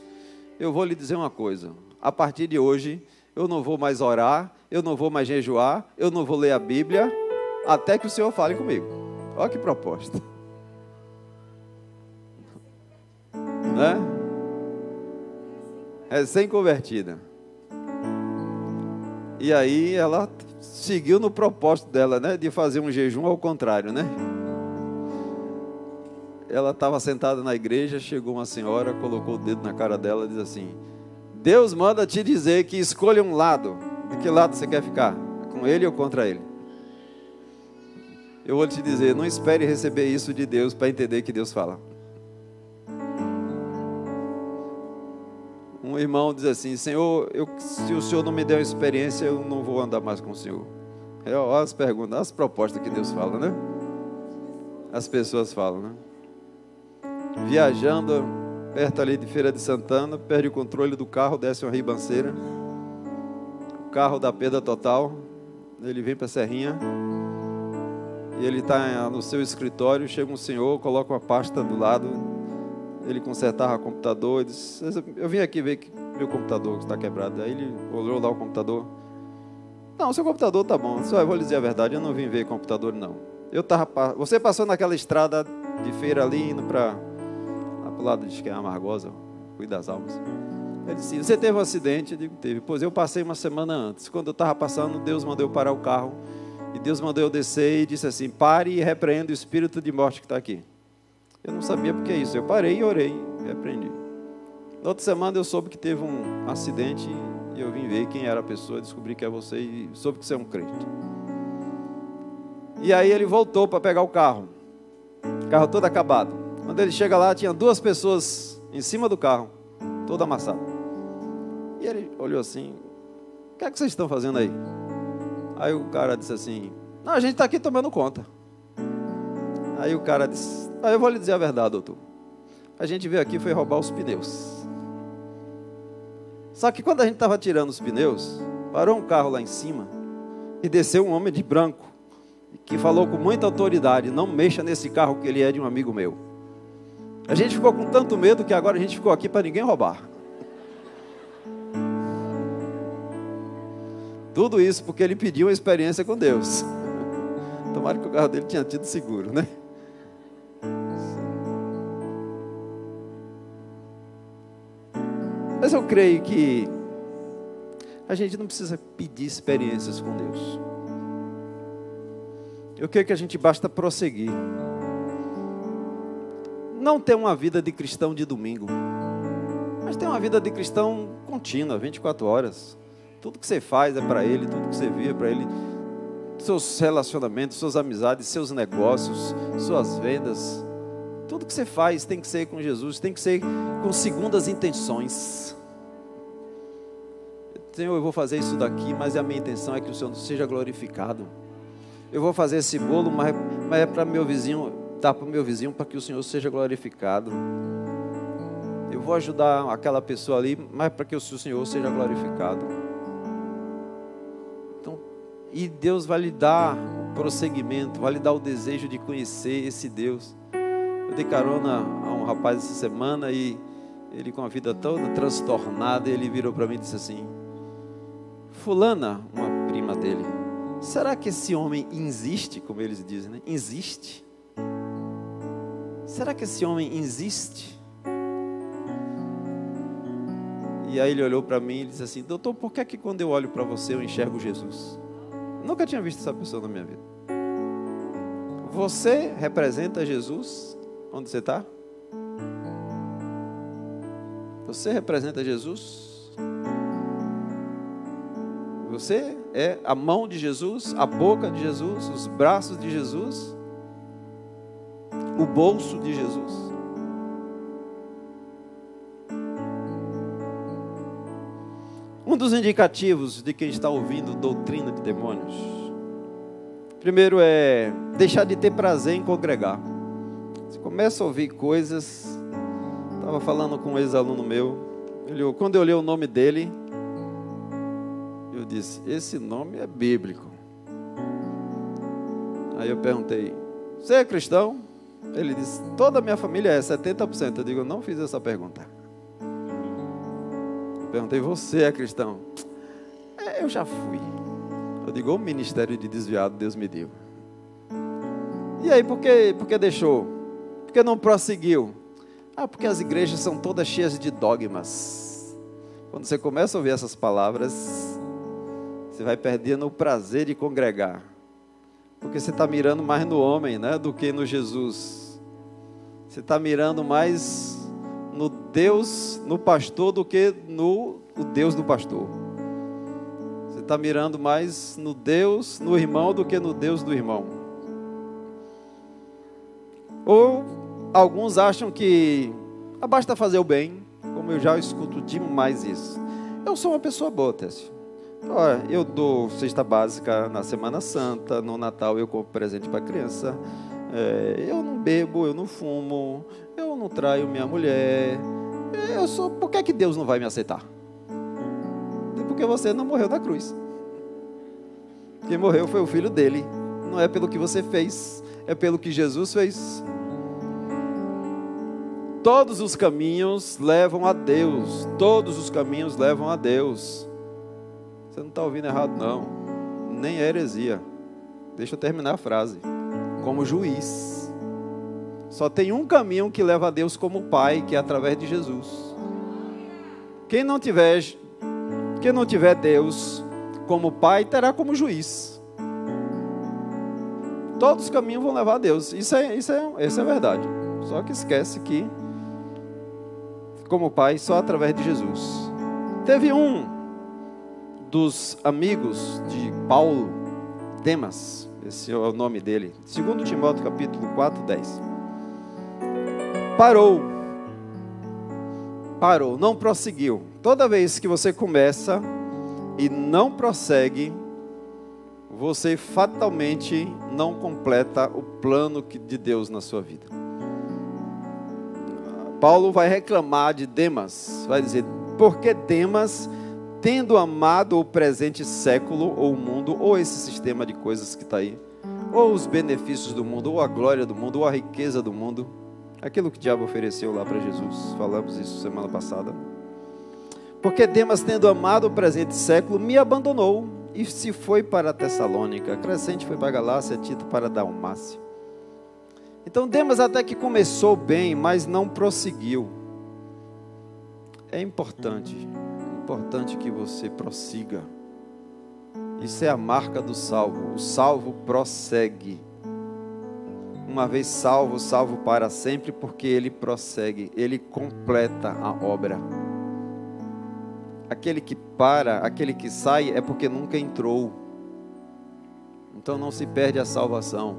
eu vou lhe dizer uma coisa: a partir de hoje eu não vou mais orar, eu não vou mais jejuar, eu não vou ler a Bíblia, até que o Senhor fale comigo. Olha que proposta. Né? Recém-convertida. E aí ela seguiu no propósito dela, né, de fazer um jejum ao contrário, né? Ela estava sentada na igreja, chegou uma senhora, colocou o dedo na cara dela e diz assim: Deus manda te dizer que escolha um lado. De que lado você quer ficar? Com ele ou contra ele? Eu vou te dizer, não espere receber isso de Deus para entender que Deus fala. Um irmão diz assim: Senhor, se o Senhor não me der uma experiência, eu não vou andar mais com o Senhor. Olha as perguntas, as propostas que Deus fala, né? As pessoas falam, né? Viajando perto ali de Feira de Santana, perde o controle do carro, desce uma ribanceira, o carro dá perda total. Ele vem para a Serrinha e ele está no seu escritório. Chega um senhor, coloca uma pasta do lado. Ele consertava o computador e disse: eu vim aqui ver que meu computador está quebrado. Aí ele olhou lá o computador: não, seu computador está bom. Eu vou lhe dizer a verdade, eu não vim ver computador não. Você passou naquela estrada de feira ali, indo para o lado de que é Amargosa, Cuida das Almas. Ele disse: você teve um acidente? Eu digo: teve. Pois eu passei uma semana antes. Quando eu estava passando, Deus mandou eu parar o carro. E Deus mandou eu descer e disse assim: pare e repreenda o espírito de morte que está aqui. Eu não sabia porque é isso. Eu parei e orei e repreendi. Na outra semana eu soube que teve um acidente e eu vim ver quem era a pessoa, descobri que é você e soube que você é um crente. E aí ele voltou para pegar o carro todo acabado. Quando ele chega lá, tinha 2 pessoas em cima do carro, todo amassado. E ele olhou assim: o que é que vocês estão fazendo aí? Aí o cara disse assim: não, a gente está aqui tomando conta. Aí o cara disse: eu vou lhe dizer a verdade, doutor. A gente veio aqui foi roubar os pneus. Só que quando a gente estava tirando os pneus, parou um carro lá em cima e desceu um homem de branco, que falou com muita autoridade: não mexa nesse carro que ele é de um amigo meu. A gente ficou com tanto medo que agora a gente ficou aqui para ninguém roubar. Tudo isso porque ele pediu uma experiência com Deus. Tomara que o carro dele tinha tido seguro, né? Mas eu creio que a gente não precisa pedir experiências com Deus. Eu creio que a gente basta prosseguir. Não ter uma vida de cristão de domingo. mas tem uma vida de cristão contínua, 24 horas. Tudo que você faz é para Ele, tudo que você vê é para Ele. Seus relacionamentos, suas amizades, seus negócios, suas vendas. Tudo que você faz tem que ser com Jesus, tem que ser com segundas intenções. Senhor, eu vou fazer isso daqui, mas a minha intenção é que o Senhor seja glorificado. Eu vou fazer esse bolo, mas é para meu vizinho, dar para o meu vizinho, para que o Senhor seja glorificado. Eu vou ajudar aquela pessoa ali, mas para que o Senhor seja glorificado. Então, e Deus vai lhe dar o prosseguimento, vai lhe dar o desejo de conhecer esse Deus. Eu dei carona a um rapaz essa semana e ele com a vida toda transtornada, ele virou para mim e disse assim: fulana, uma prima dele, será que esse homem existe, como eles dizem, né? Existe? Será que esse homem existe? E aí ele olhou para mim e disse assim: doutor, por que quando eu olho para você eu enxergo Jesus? Nunca tinha visto essa pessoa na minha vida. Você representa Jesus onde você está? Você representa Jesus? Você é a mão de Jesus, a boca de Jesus, os braços de Jesus, o bolso de Jesus. Um dos indicativos de quem está ouvindo doutrina de demônios, primeiro é deixar de ter prazer em congregar. Você começa a ouvir coisas. Estava falando com um ex-aluno meu, quando eu olhei o nome dele, eu disse: esse nome é bíblico. Aí eu perguntei: você é cristão? Ele disse: toda a minha família é 70%. Eu digo: eu não fiz essa pergunta. Perguntei: você é cristão? Eu já fui. Eu digo: o ministério de desviado Deus me deu. E aí, por que deixou? Por que não prosseguiu? Porque as igrejas são todas cheias de dogmas. Quando você começa a ouvir essas palavras, você vai perdendo o prazer de congregar. Porque você está mirando mais no homem, né, do que no Jesus. Você está mirando mais no Deus, no pastor, do que no Deus do pastor. Você está mirando mais no Deus, no irmão, do que no Deus do irmão. Ou alguns acham que basta fazer o bem, como eu já escuto demais isso. Eu sou uma pessoa boa, Técio. Olha, eu dou cesta básica na Semana Santa, no Natal eu compro presente para a criança. Eu não bebo, eu não fumo, eu não traio minha mulher. Por que Deus não vai me aceitar? Porque você não morreu na cruz. Quem morreu foi o filho dele. Não é pelo que você fez, é pelo que Jesus fez. Todos os caminhos levam a Deus. Todos os caminhos levam a Deus. Você não está ouvindo errado, não. Nem é heresia. Deixa eu terminar a frase. Como juiz. Só tem um caminho que leva a Deus como Pai, que é através de Jesus. Quem não tiver Deus como Pai, terá como juiz. Todos os caminhos vão levar a Deus. Isso é verdade. Só que esquece que como Pai, só através de Jesus. Teve um dos amigos de Paulo, Demas, esse é o nome dele, 2 Timóteo capítulo 4, 10. Parou, não prosseguiu. Toda vez que você começa e não prossegue, você fatalmente não completa o plano de Deus na sua vida. Paulo vai reclamar de Demas, vai dizer: porque Demas, tendo amado o presente século, ou o mundo, ou esse sistema de coisas que está aí, ou os benefícios do mundo, ou a glória do mundo, ou a riqueza do mundo, aquilo que o diabo ofereceu lá para Jesus, falamos isso semana passada. Porque Demas, tendo amado o presente século, me abandonou, e se foi para Tessalônica, Crescente foi para Galácia, Tito para Dalmácia. Então Demas até que começou bem, mas não prosseguiu. É importante que você prossiga. Isso é a marca do salvo. O salvo prossegue. Uma vez salvo, salvo para sempre, porque ele prossegue, ele completa a obra. aquele que para, aquele que sai, é porque nunca entrou. Então não se perde a salvação.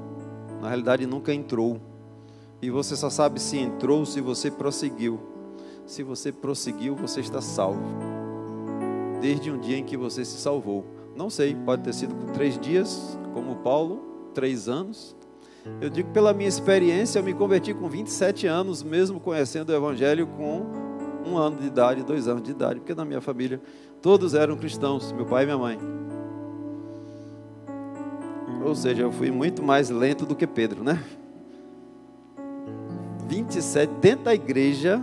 Na realidade nunca entrou. E você só sabe se entrou se você prosseguiu. Se você prosseguiu, você está salvo. Desde um dia em que você se salvou. Não sei, pode ter sido com 3 dias, como Paulo, 3 anos. Eu digo pela minha experiência, eu me converti com 27 anos, mesmo conhecendo o Evangelho com 1 ano de idade, 2 anos de idade, porque na minha família todos eram cristãos, meu pai e minha mãe. Ou seja, eu fui muito mais lento do que Pedro, né? 27, dentro da igreja,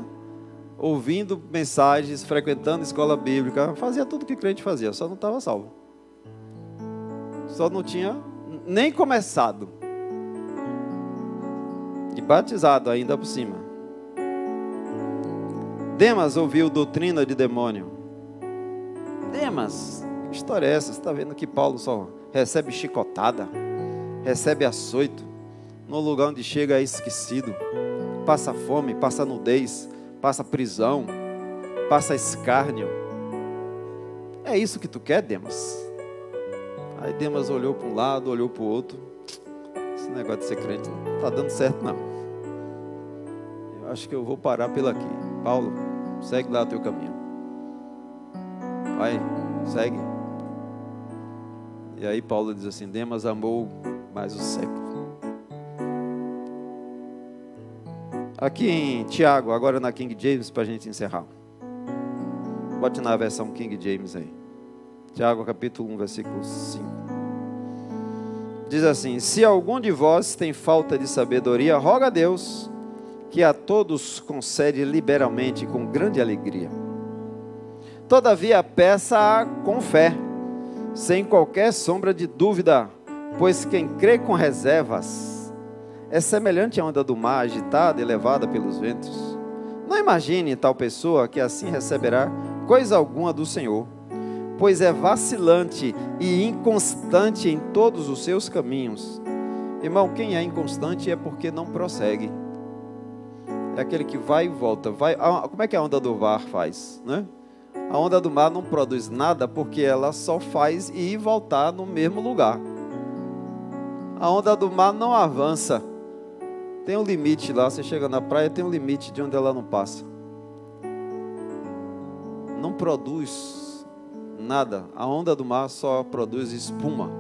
ouvindo mensagens, frequentando escola bíblica, fazia tudo que crente fazia, só não estava salvo. Só não tinha nem começado. E batizado ainda por cima. Demas ouviu doutrina de demônio. Demas, que história é essa? Você está vendo que Paulo só recebe chicotada, recebe açoito, no lugar onde chega é esquecido, passa fome, passa nudez, passa prisão, passa escárnio. É isso que tu quer, Demas? Aí Demas olhou para um lado, olhou para o outro. Esse negócio de ser crente não está dando certo não. Eu acho que eu vou parar pelo aqui. Paulo, segue lá o teu caminho. Vai, segue. E aí Paulo diz assim: Demas amou mais o século. Aqui em Tiago, agora na King James, para a gente encerrar. Bote na versão King James aí. Tiago capítulo 1, versículo 5. Diz assim: se algum de vós tem falta de sabedoria, roga a Deus, que a todos concede liberalmente com grande alegria. Todavia peça com fé, sem qualquer sombra de dúvida, pois quem crê com reservas é semelhante à onda do mar, agitada e levada pelos ventos. Não imagine tal pessoa que assim receberá coisa alguma do Senhor, pois é vacilante e inconstante em todos os seus caminhos. Irmão, quem é inconstante é porque não prossegue. É aquele que vai e volta. Como é que a onda do mar faz, né? A onda do mar não produz nada porque ela só faz ir e voltar no mesmo lugar. A onda do mar não avança. Tem um limite lá, você chega na praia, tem um limite de onde ela não passa. Não produz nada. A onda do mar só produz espuma,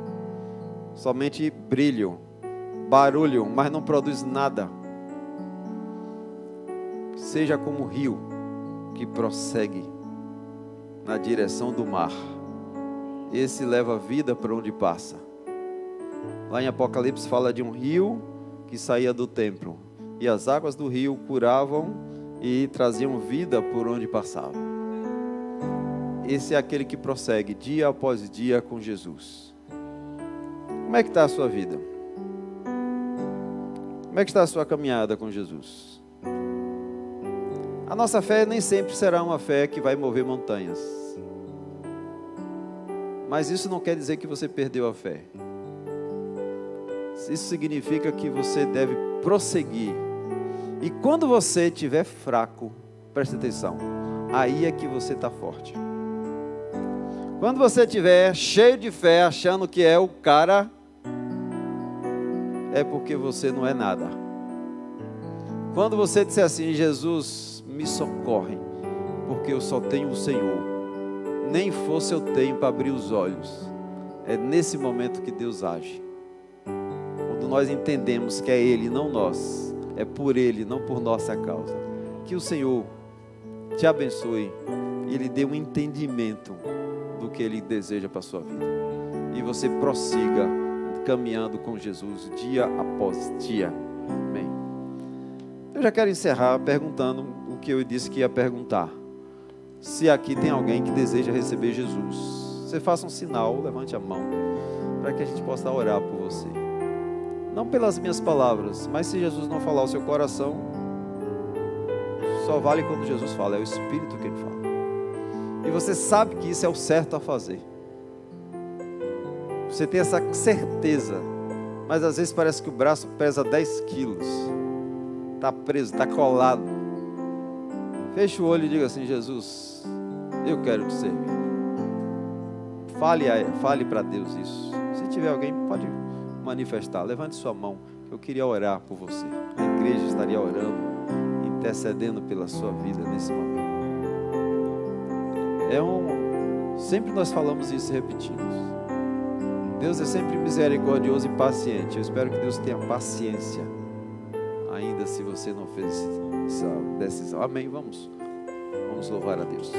somente brilho, barulho, mas não produz nada. Seja como o rio que prossegue na direção do mar. Esse leva a vida para onde passa. Lá em Apocalipse fala de um rio que saía do templo, e as águas do rio curavam e traziam vida por onde passava. Esse é aquele que prossegue dia após dia com Jesus. Como é que está a sua vida? Como é que está a sua caminhada com Jesus? A nossa fé nem sempre será uma fé que vai mover montanhas. Mas isso não quer dizer que você perdeu a fé. Isso significa que você deve prosseguir. E quando você estiver fraco, preste atenção, aí é que você está forte. Quando você estiver cheio de fé, achando que é o cara, é porque você não é nada. Quando você disser assim: Jesus, me socorre, porque eu só tenho o Senhor, nem força eu tenho para abrir os olhos, é nesse momento que Deus age. Quando nós entendemos que é Ele, não nós, é por Ele, não por nossa causa. Que o Senhor te abençoe e Ele dê um entendimento do que Ele deseja para a sua vida, e você prossiga caminhando com Jesus dia após dia. Amém. Eu já quero encerrar perguntando o que eu disse que ia perguntar. Se aqui tem alguém que deseja receber Jesus, você faça um sinal, levante a mão, para que a gente possa orar por você. Não pelas minhas palavras, mas se Jesus não falar ao seu coração, só vale quando Jesus fala, é o Espírito que Ele fala. E você sabe que isso é o certo a fazer. Você tem essa certeza, mas às vezes parece que o braço pesa 10 quilos. Está preso, está colado. Feche o olho e diga assim: Jesus, eu quero te servir. Fale para Deus isso. Se tiver alguém, pode manifestar. Levante sua mão. Eu queria orar por você. A igreja estaria orando, intercedendo pela sua vida nesse momento. Sempre nós falamos isso e repetimos. Deus é sempre misericordioso e paciente. Eu espero que Deus tenha paciência, ainda se você não fez essa decisão. Amém? Vamos louvar a Deus.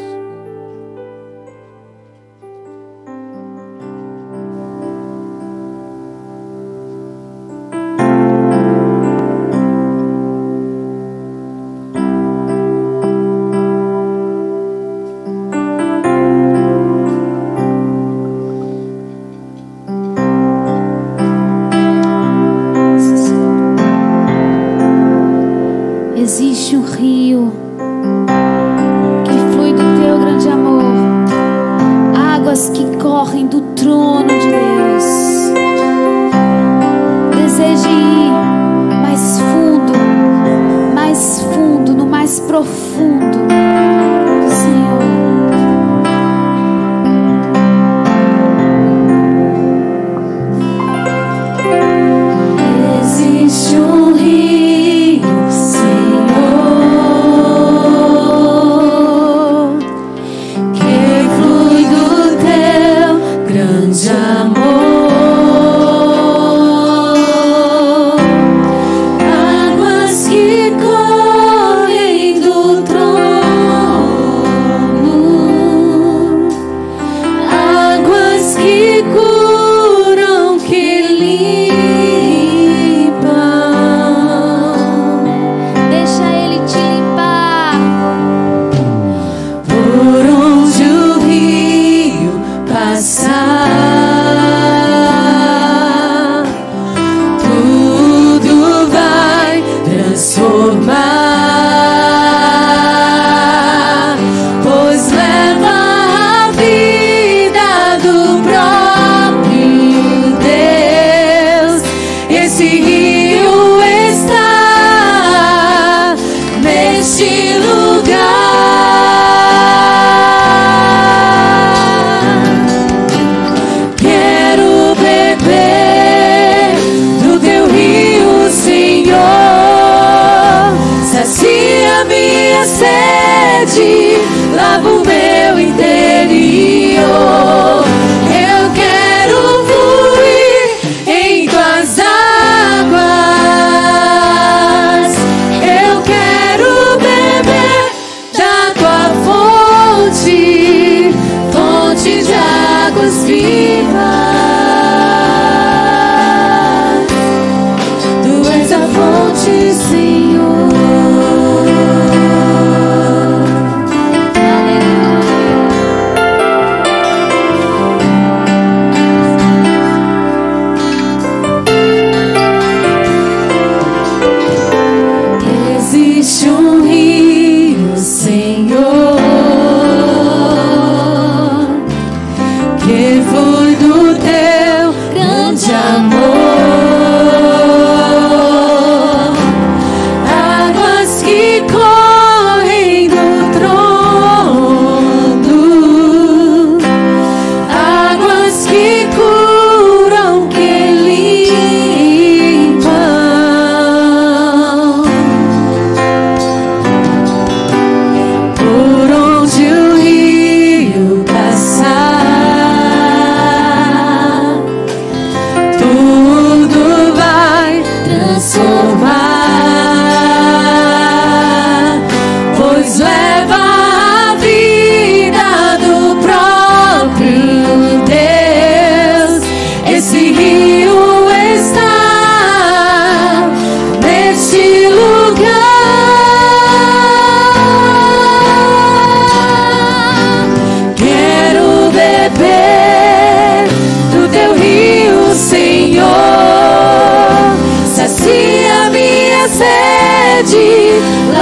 Existe um rio que flui do teu grande amor, águas que correm do trono de Deus. Deseje ir mais fundo, no mais profundo do Senhor. Existe um rio, que flui do teu grande amor.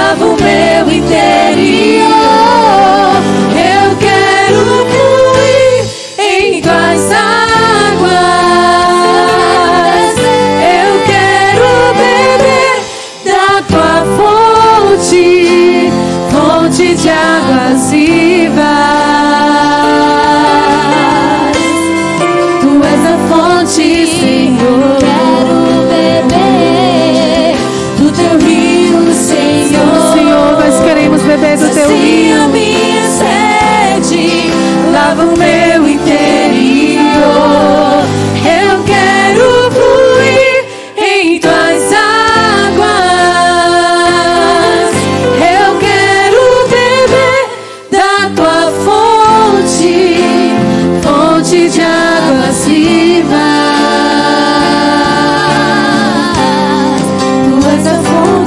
lava o meu interior. Eu quero fluir em tuas águas. Eu quero beber da tua fonte, fonte de águas vivas.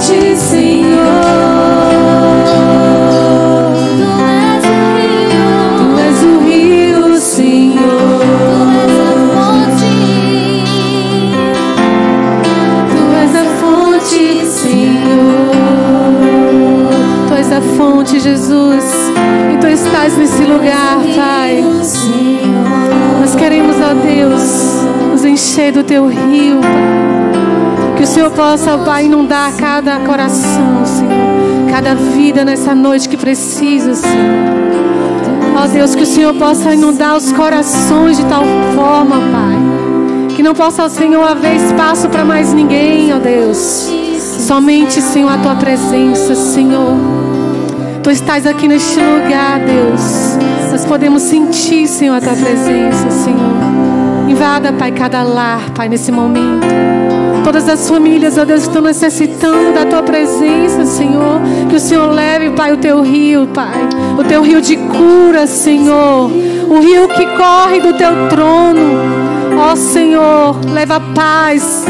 fonte, Senhor. Tu és o rio, Senhor. Tu és a fonte, Senhor. Tu és a fonte, Jesus. E Tu estás nesse lugar, Pai. Nós queremos, ó Deus, nos encher do Teu rio, Pai. Que o Senhor possa, Pai, inundar cada coração, Senhor. Cada vida nessa noite que precisa, Senhor. Ó Deus, que o Senhor possa inundar os corações de tal forma, Pai, que não possa, Senhor, haver espaço para mais ninguém, ó Deus. Somente, Senhor, a Tua presença, Senhor. Tu estás aqui neste lugar, Deus. Nós podemos sentir, Senhor, a Tua presença, Senhor. Invada, Pai, cada lar, Pai, nesse momento. Todas as famílias, ó Deus, estão necessitando da Tua presença, Senhor. Que o Senhor leve, Pai, o Teu rio, Pai. O Teu rio de cura, Senhor. O rio que corre do Teu trono. Ó Senhor, leva paz.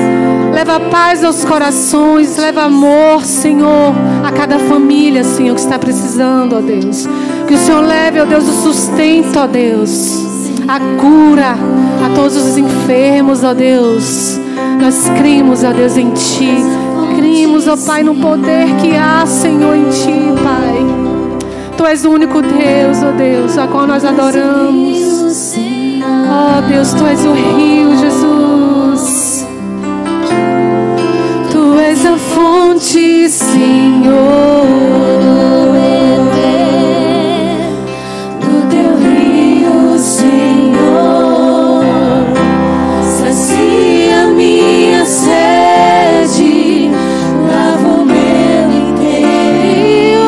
Leva paz aos corações. Leva amor, Senhor, a cada família, Senhor, que está precisando, ó Deus. Que o Senhor leve, ó Deus, o sustento, ó Deus. A cura a todos os enfermos, ó Deus. Nós cremos, ó Deus, em Ti. Cremos, ó Pai, no poder que há, Senhor, em Ti, Pai. Tu és o único Deus, ó Deus, a qual nós adoramos. Ó Deus, Tu és o rio, Jesus. Tu és a fonte, Senhor. Do Teu rio, Senhor, sacia minha sede, lava o meu interior.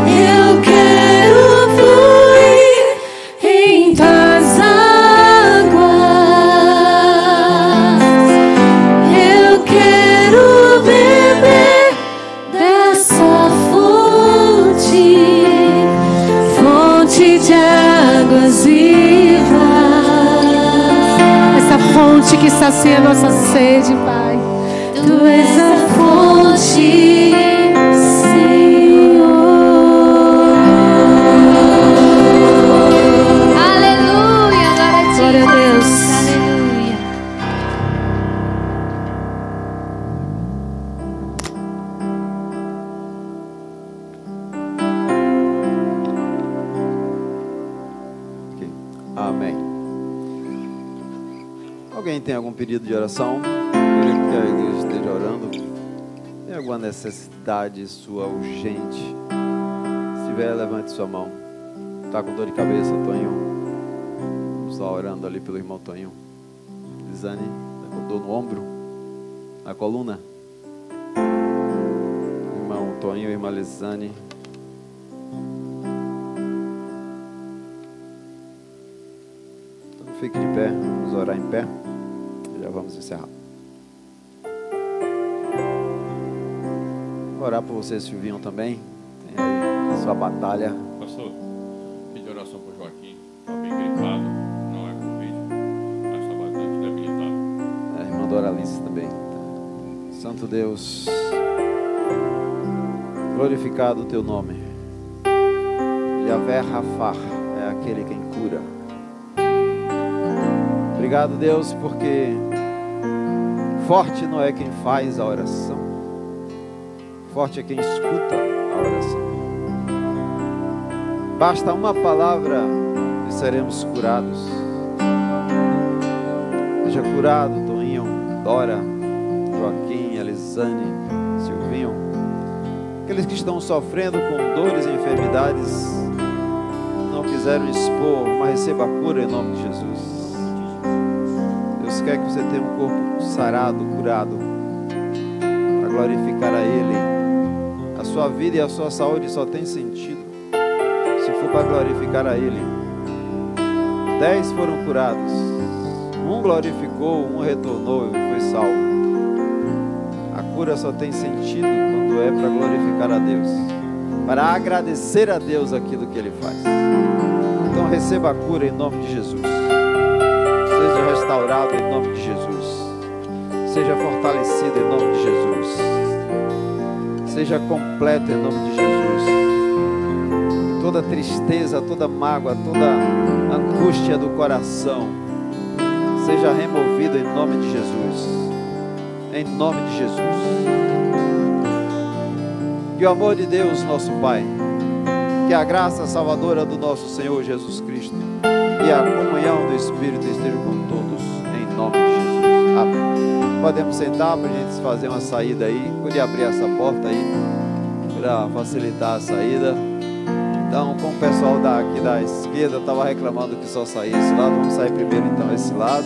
Eu quero fluir em Tuas águas. Eu quero beber dessa fonte, fonte de águas vivas. Essa fonte que sacia a nossa sede, Pai. Tu és a fonte, Senhor. Aleluia, glória Glória a Deus. Aleluia. Ok. Amém. Alguém tem algum pedido de oração? Eu queria que a igreja esteja orando. Tem alguma necessidade sua urgente? Se tiver, levante sua mão. Está com dor de cabeça, Toninho? Vamos lá orando ali pelo irmão Toninho. Lisane, está com dor no ombro? Na coluna? Irmão Toninho, irmã Lisane. Então fique de pé, vamos orar em pé. Já vamos encerrar. Vou orar por você, Silvinho, também. Tem aí a sua batalha. Pastor, pedi oração por Joaquim. Está bem gripado. Não é Covid, mas está bastante debilitado. A irmã Doralice também. Santo Deus, glorificado o Teu nome. Yahvé Rafá é aquele quem cura. Obrigado, Deus, porque forte não é quem faz a oração, forte é quem escuta a oração. Basta uma palavra e seremos curados. Seja curado, Toninho, Dora, Joaquim, Elisane, Silvinho. Aqueles que estão sofrendo com dores e enfermidades, não quiseram expor, mas receba a cura em nome de Jesus. Deus quer que você tenha um corpo sarado, curado, para glorificar a Ele. A sua vida e a sua saúde só tem sentido se for para glorificar a Ele. 10 foram curados, um glorificou, um retornou e foi salvo. A cura só tem sentido quando é para glorificar a Deus, para agradecer a Deus aquilo que Ele faz. Então receba a cura em nome de Jesus. Seja restaurado em nome de Jesus. Seja fortalecido em nome de Jesus. seja completa em nome de Jesus. Toda tristeza, toda mágoa, toda angústia do coração seja removida em nome de Jesus. Em nome de Jesus. Que o amor de Deus, nosso Pai, que a graça salvadora do nosso Senhor Jesus Cristo e a comunhão do Espírito estejam com todos, em nome de Jesus. Amém. Podemos sentar para a gente fazer uma saída aí. Podia abrir essa porta aí para facilitar a saída. Então, como o pessoal aqui da esquerda estava reclamando que só saía esse lado, vamos sair primeiro então esse lado.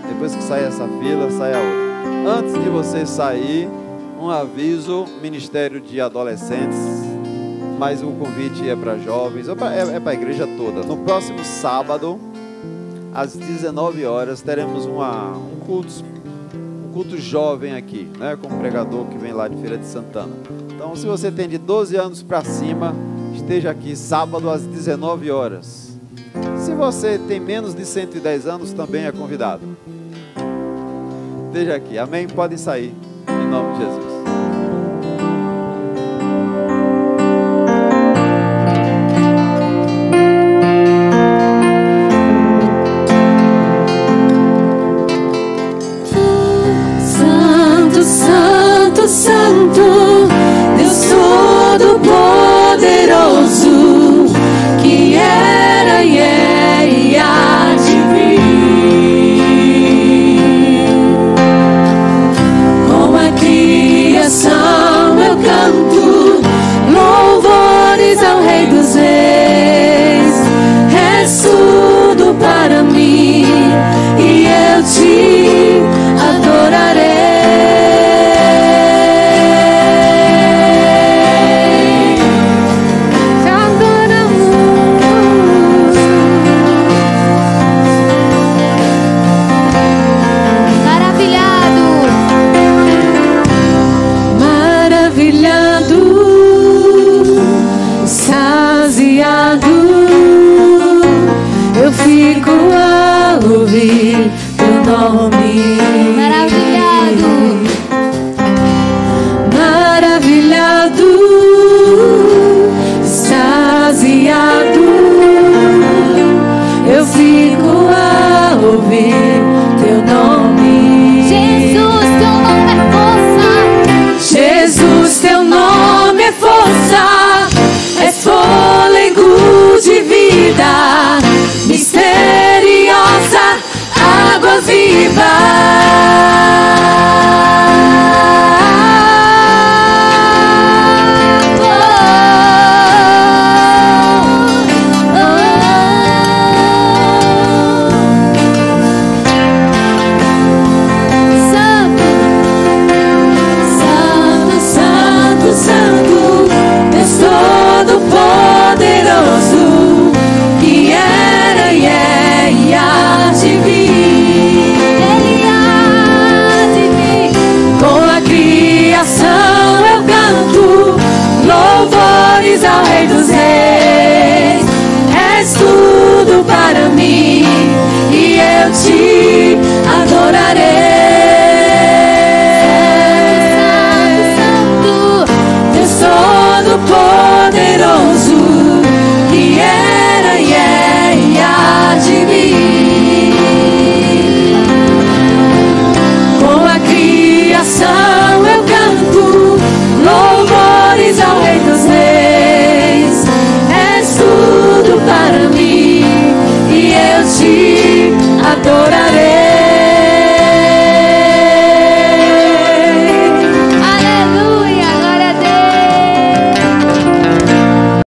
Depois que sair essa fila, sai a outra. Antes de você sair, um aviso: Ministério de Adolescentes, mas o convite é para jovens, é para a igreja toda. No próximo sábado, às 19 horas, teremos um culto jovem aqui, né, com um pregador que vem lá de Feira de Santana. Então, se você tem de 12 anos para cima, esteja aqui sábado às 19 horas. Se você tem menos de 110 anos, também é convidado. Esteja aqui, amém? Podem sair, em nome de Jesus. Santo, Santo, Deus Todo-Poderoso, que era e é e há de vir. Com a criação eu canto louvores ao Rei dos Reis. És tudo para mim e eu te adorarei. Eu fico a ouvir teu nome. Maravilhado, maravilhado, extasiado. Eu fico a ouvir teu nome. Jesus, teu nome é força. Jesus, teu nome é força. És fôlego de vida, misteriosa, águas vivas.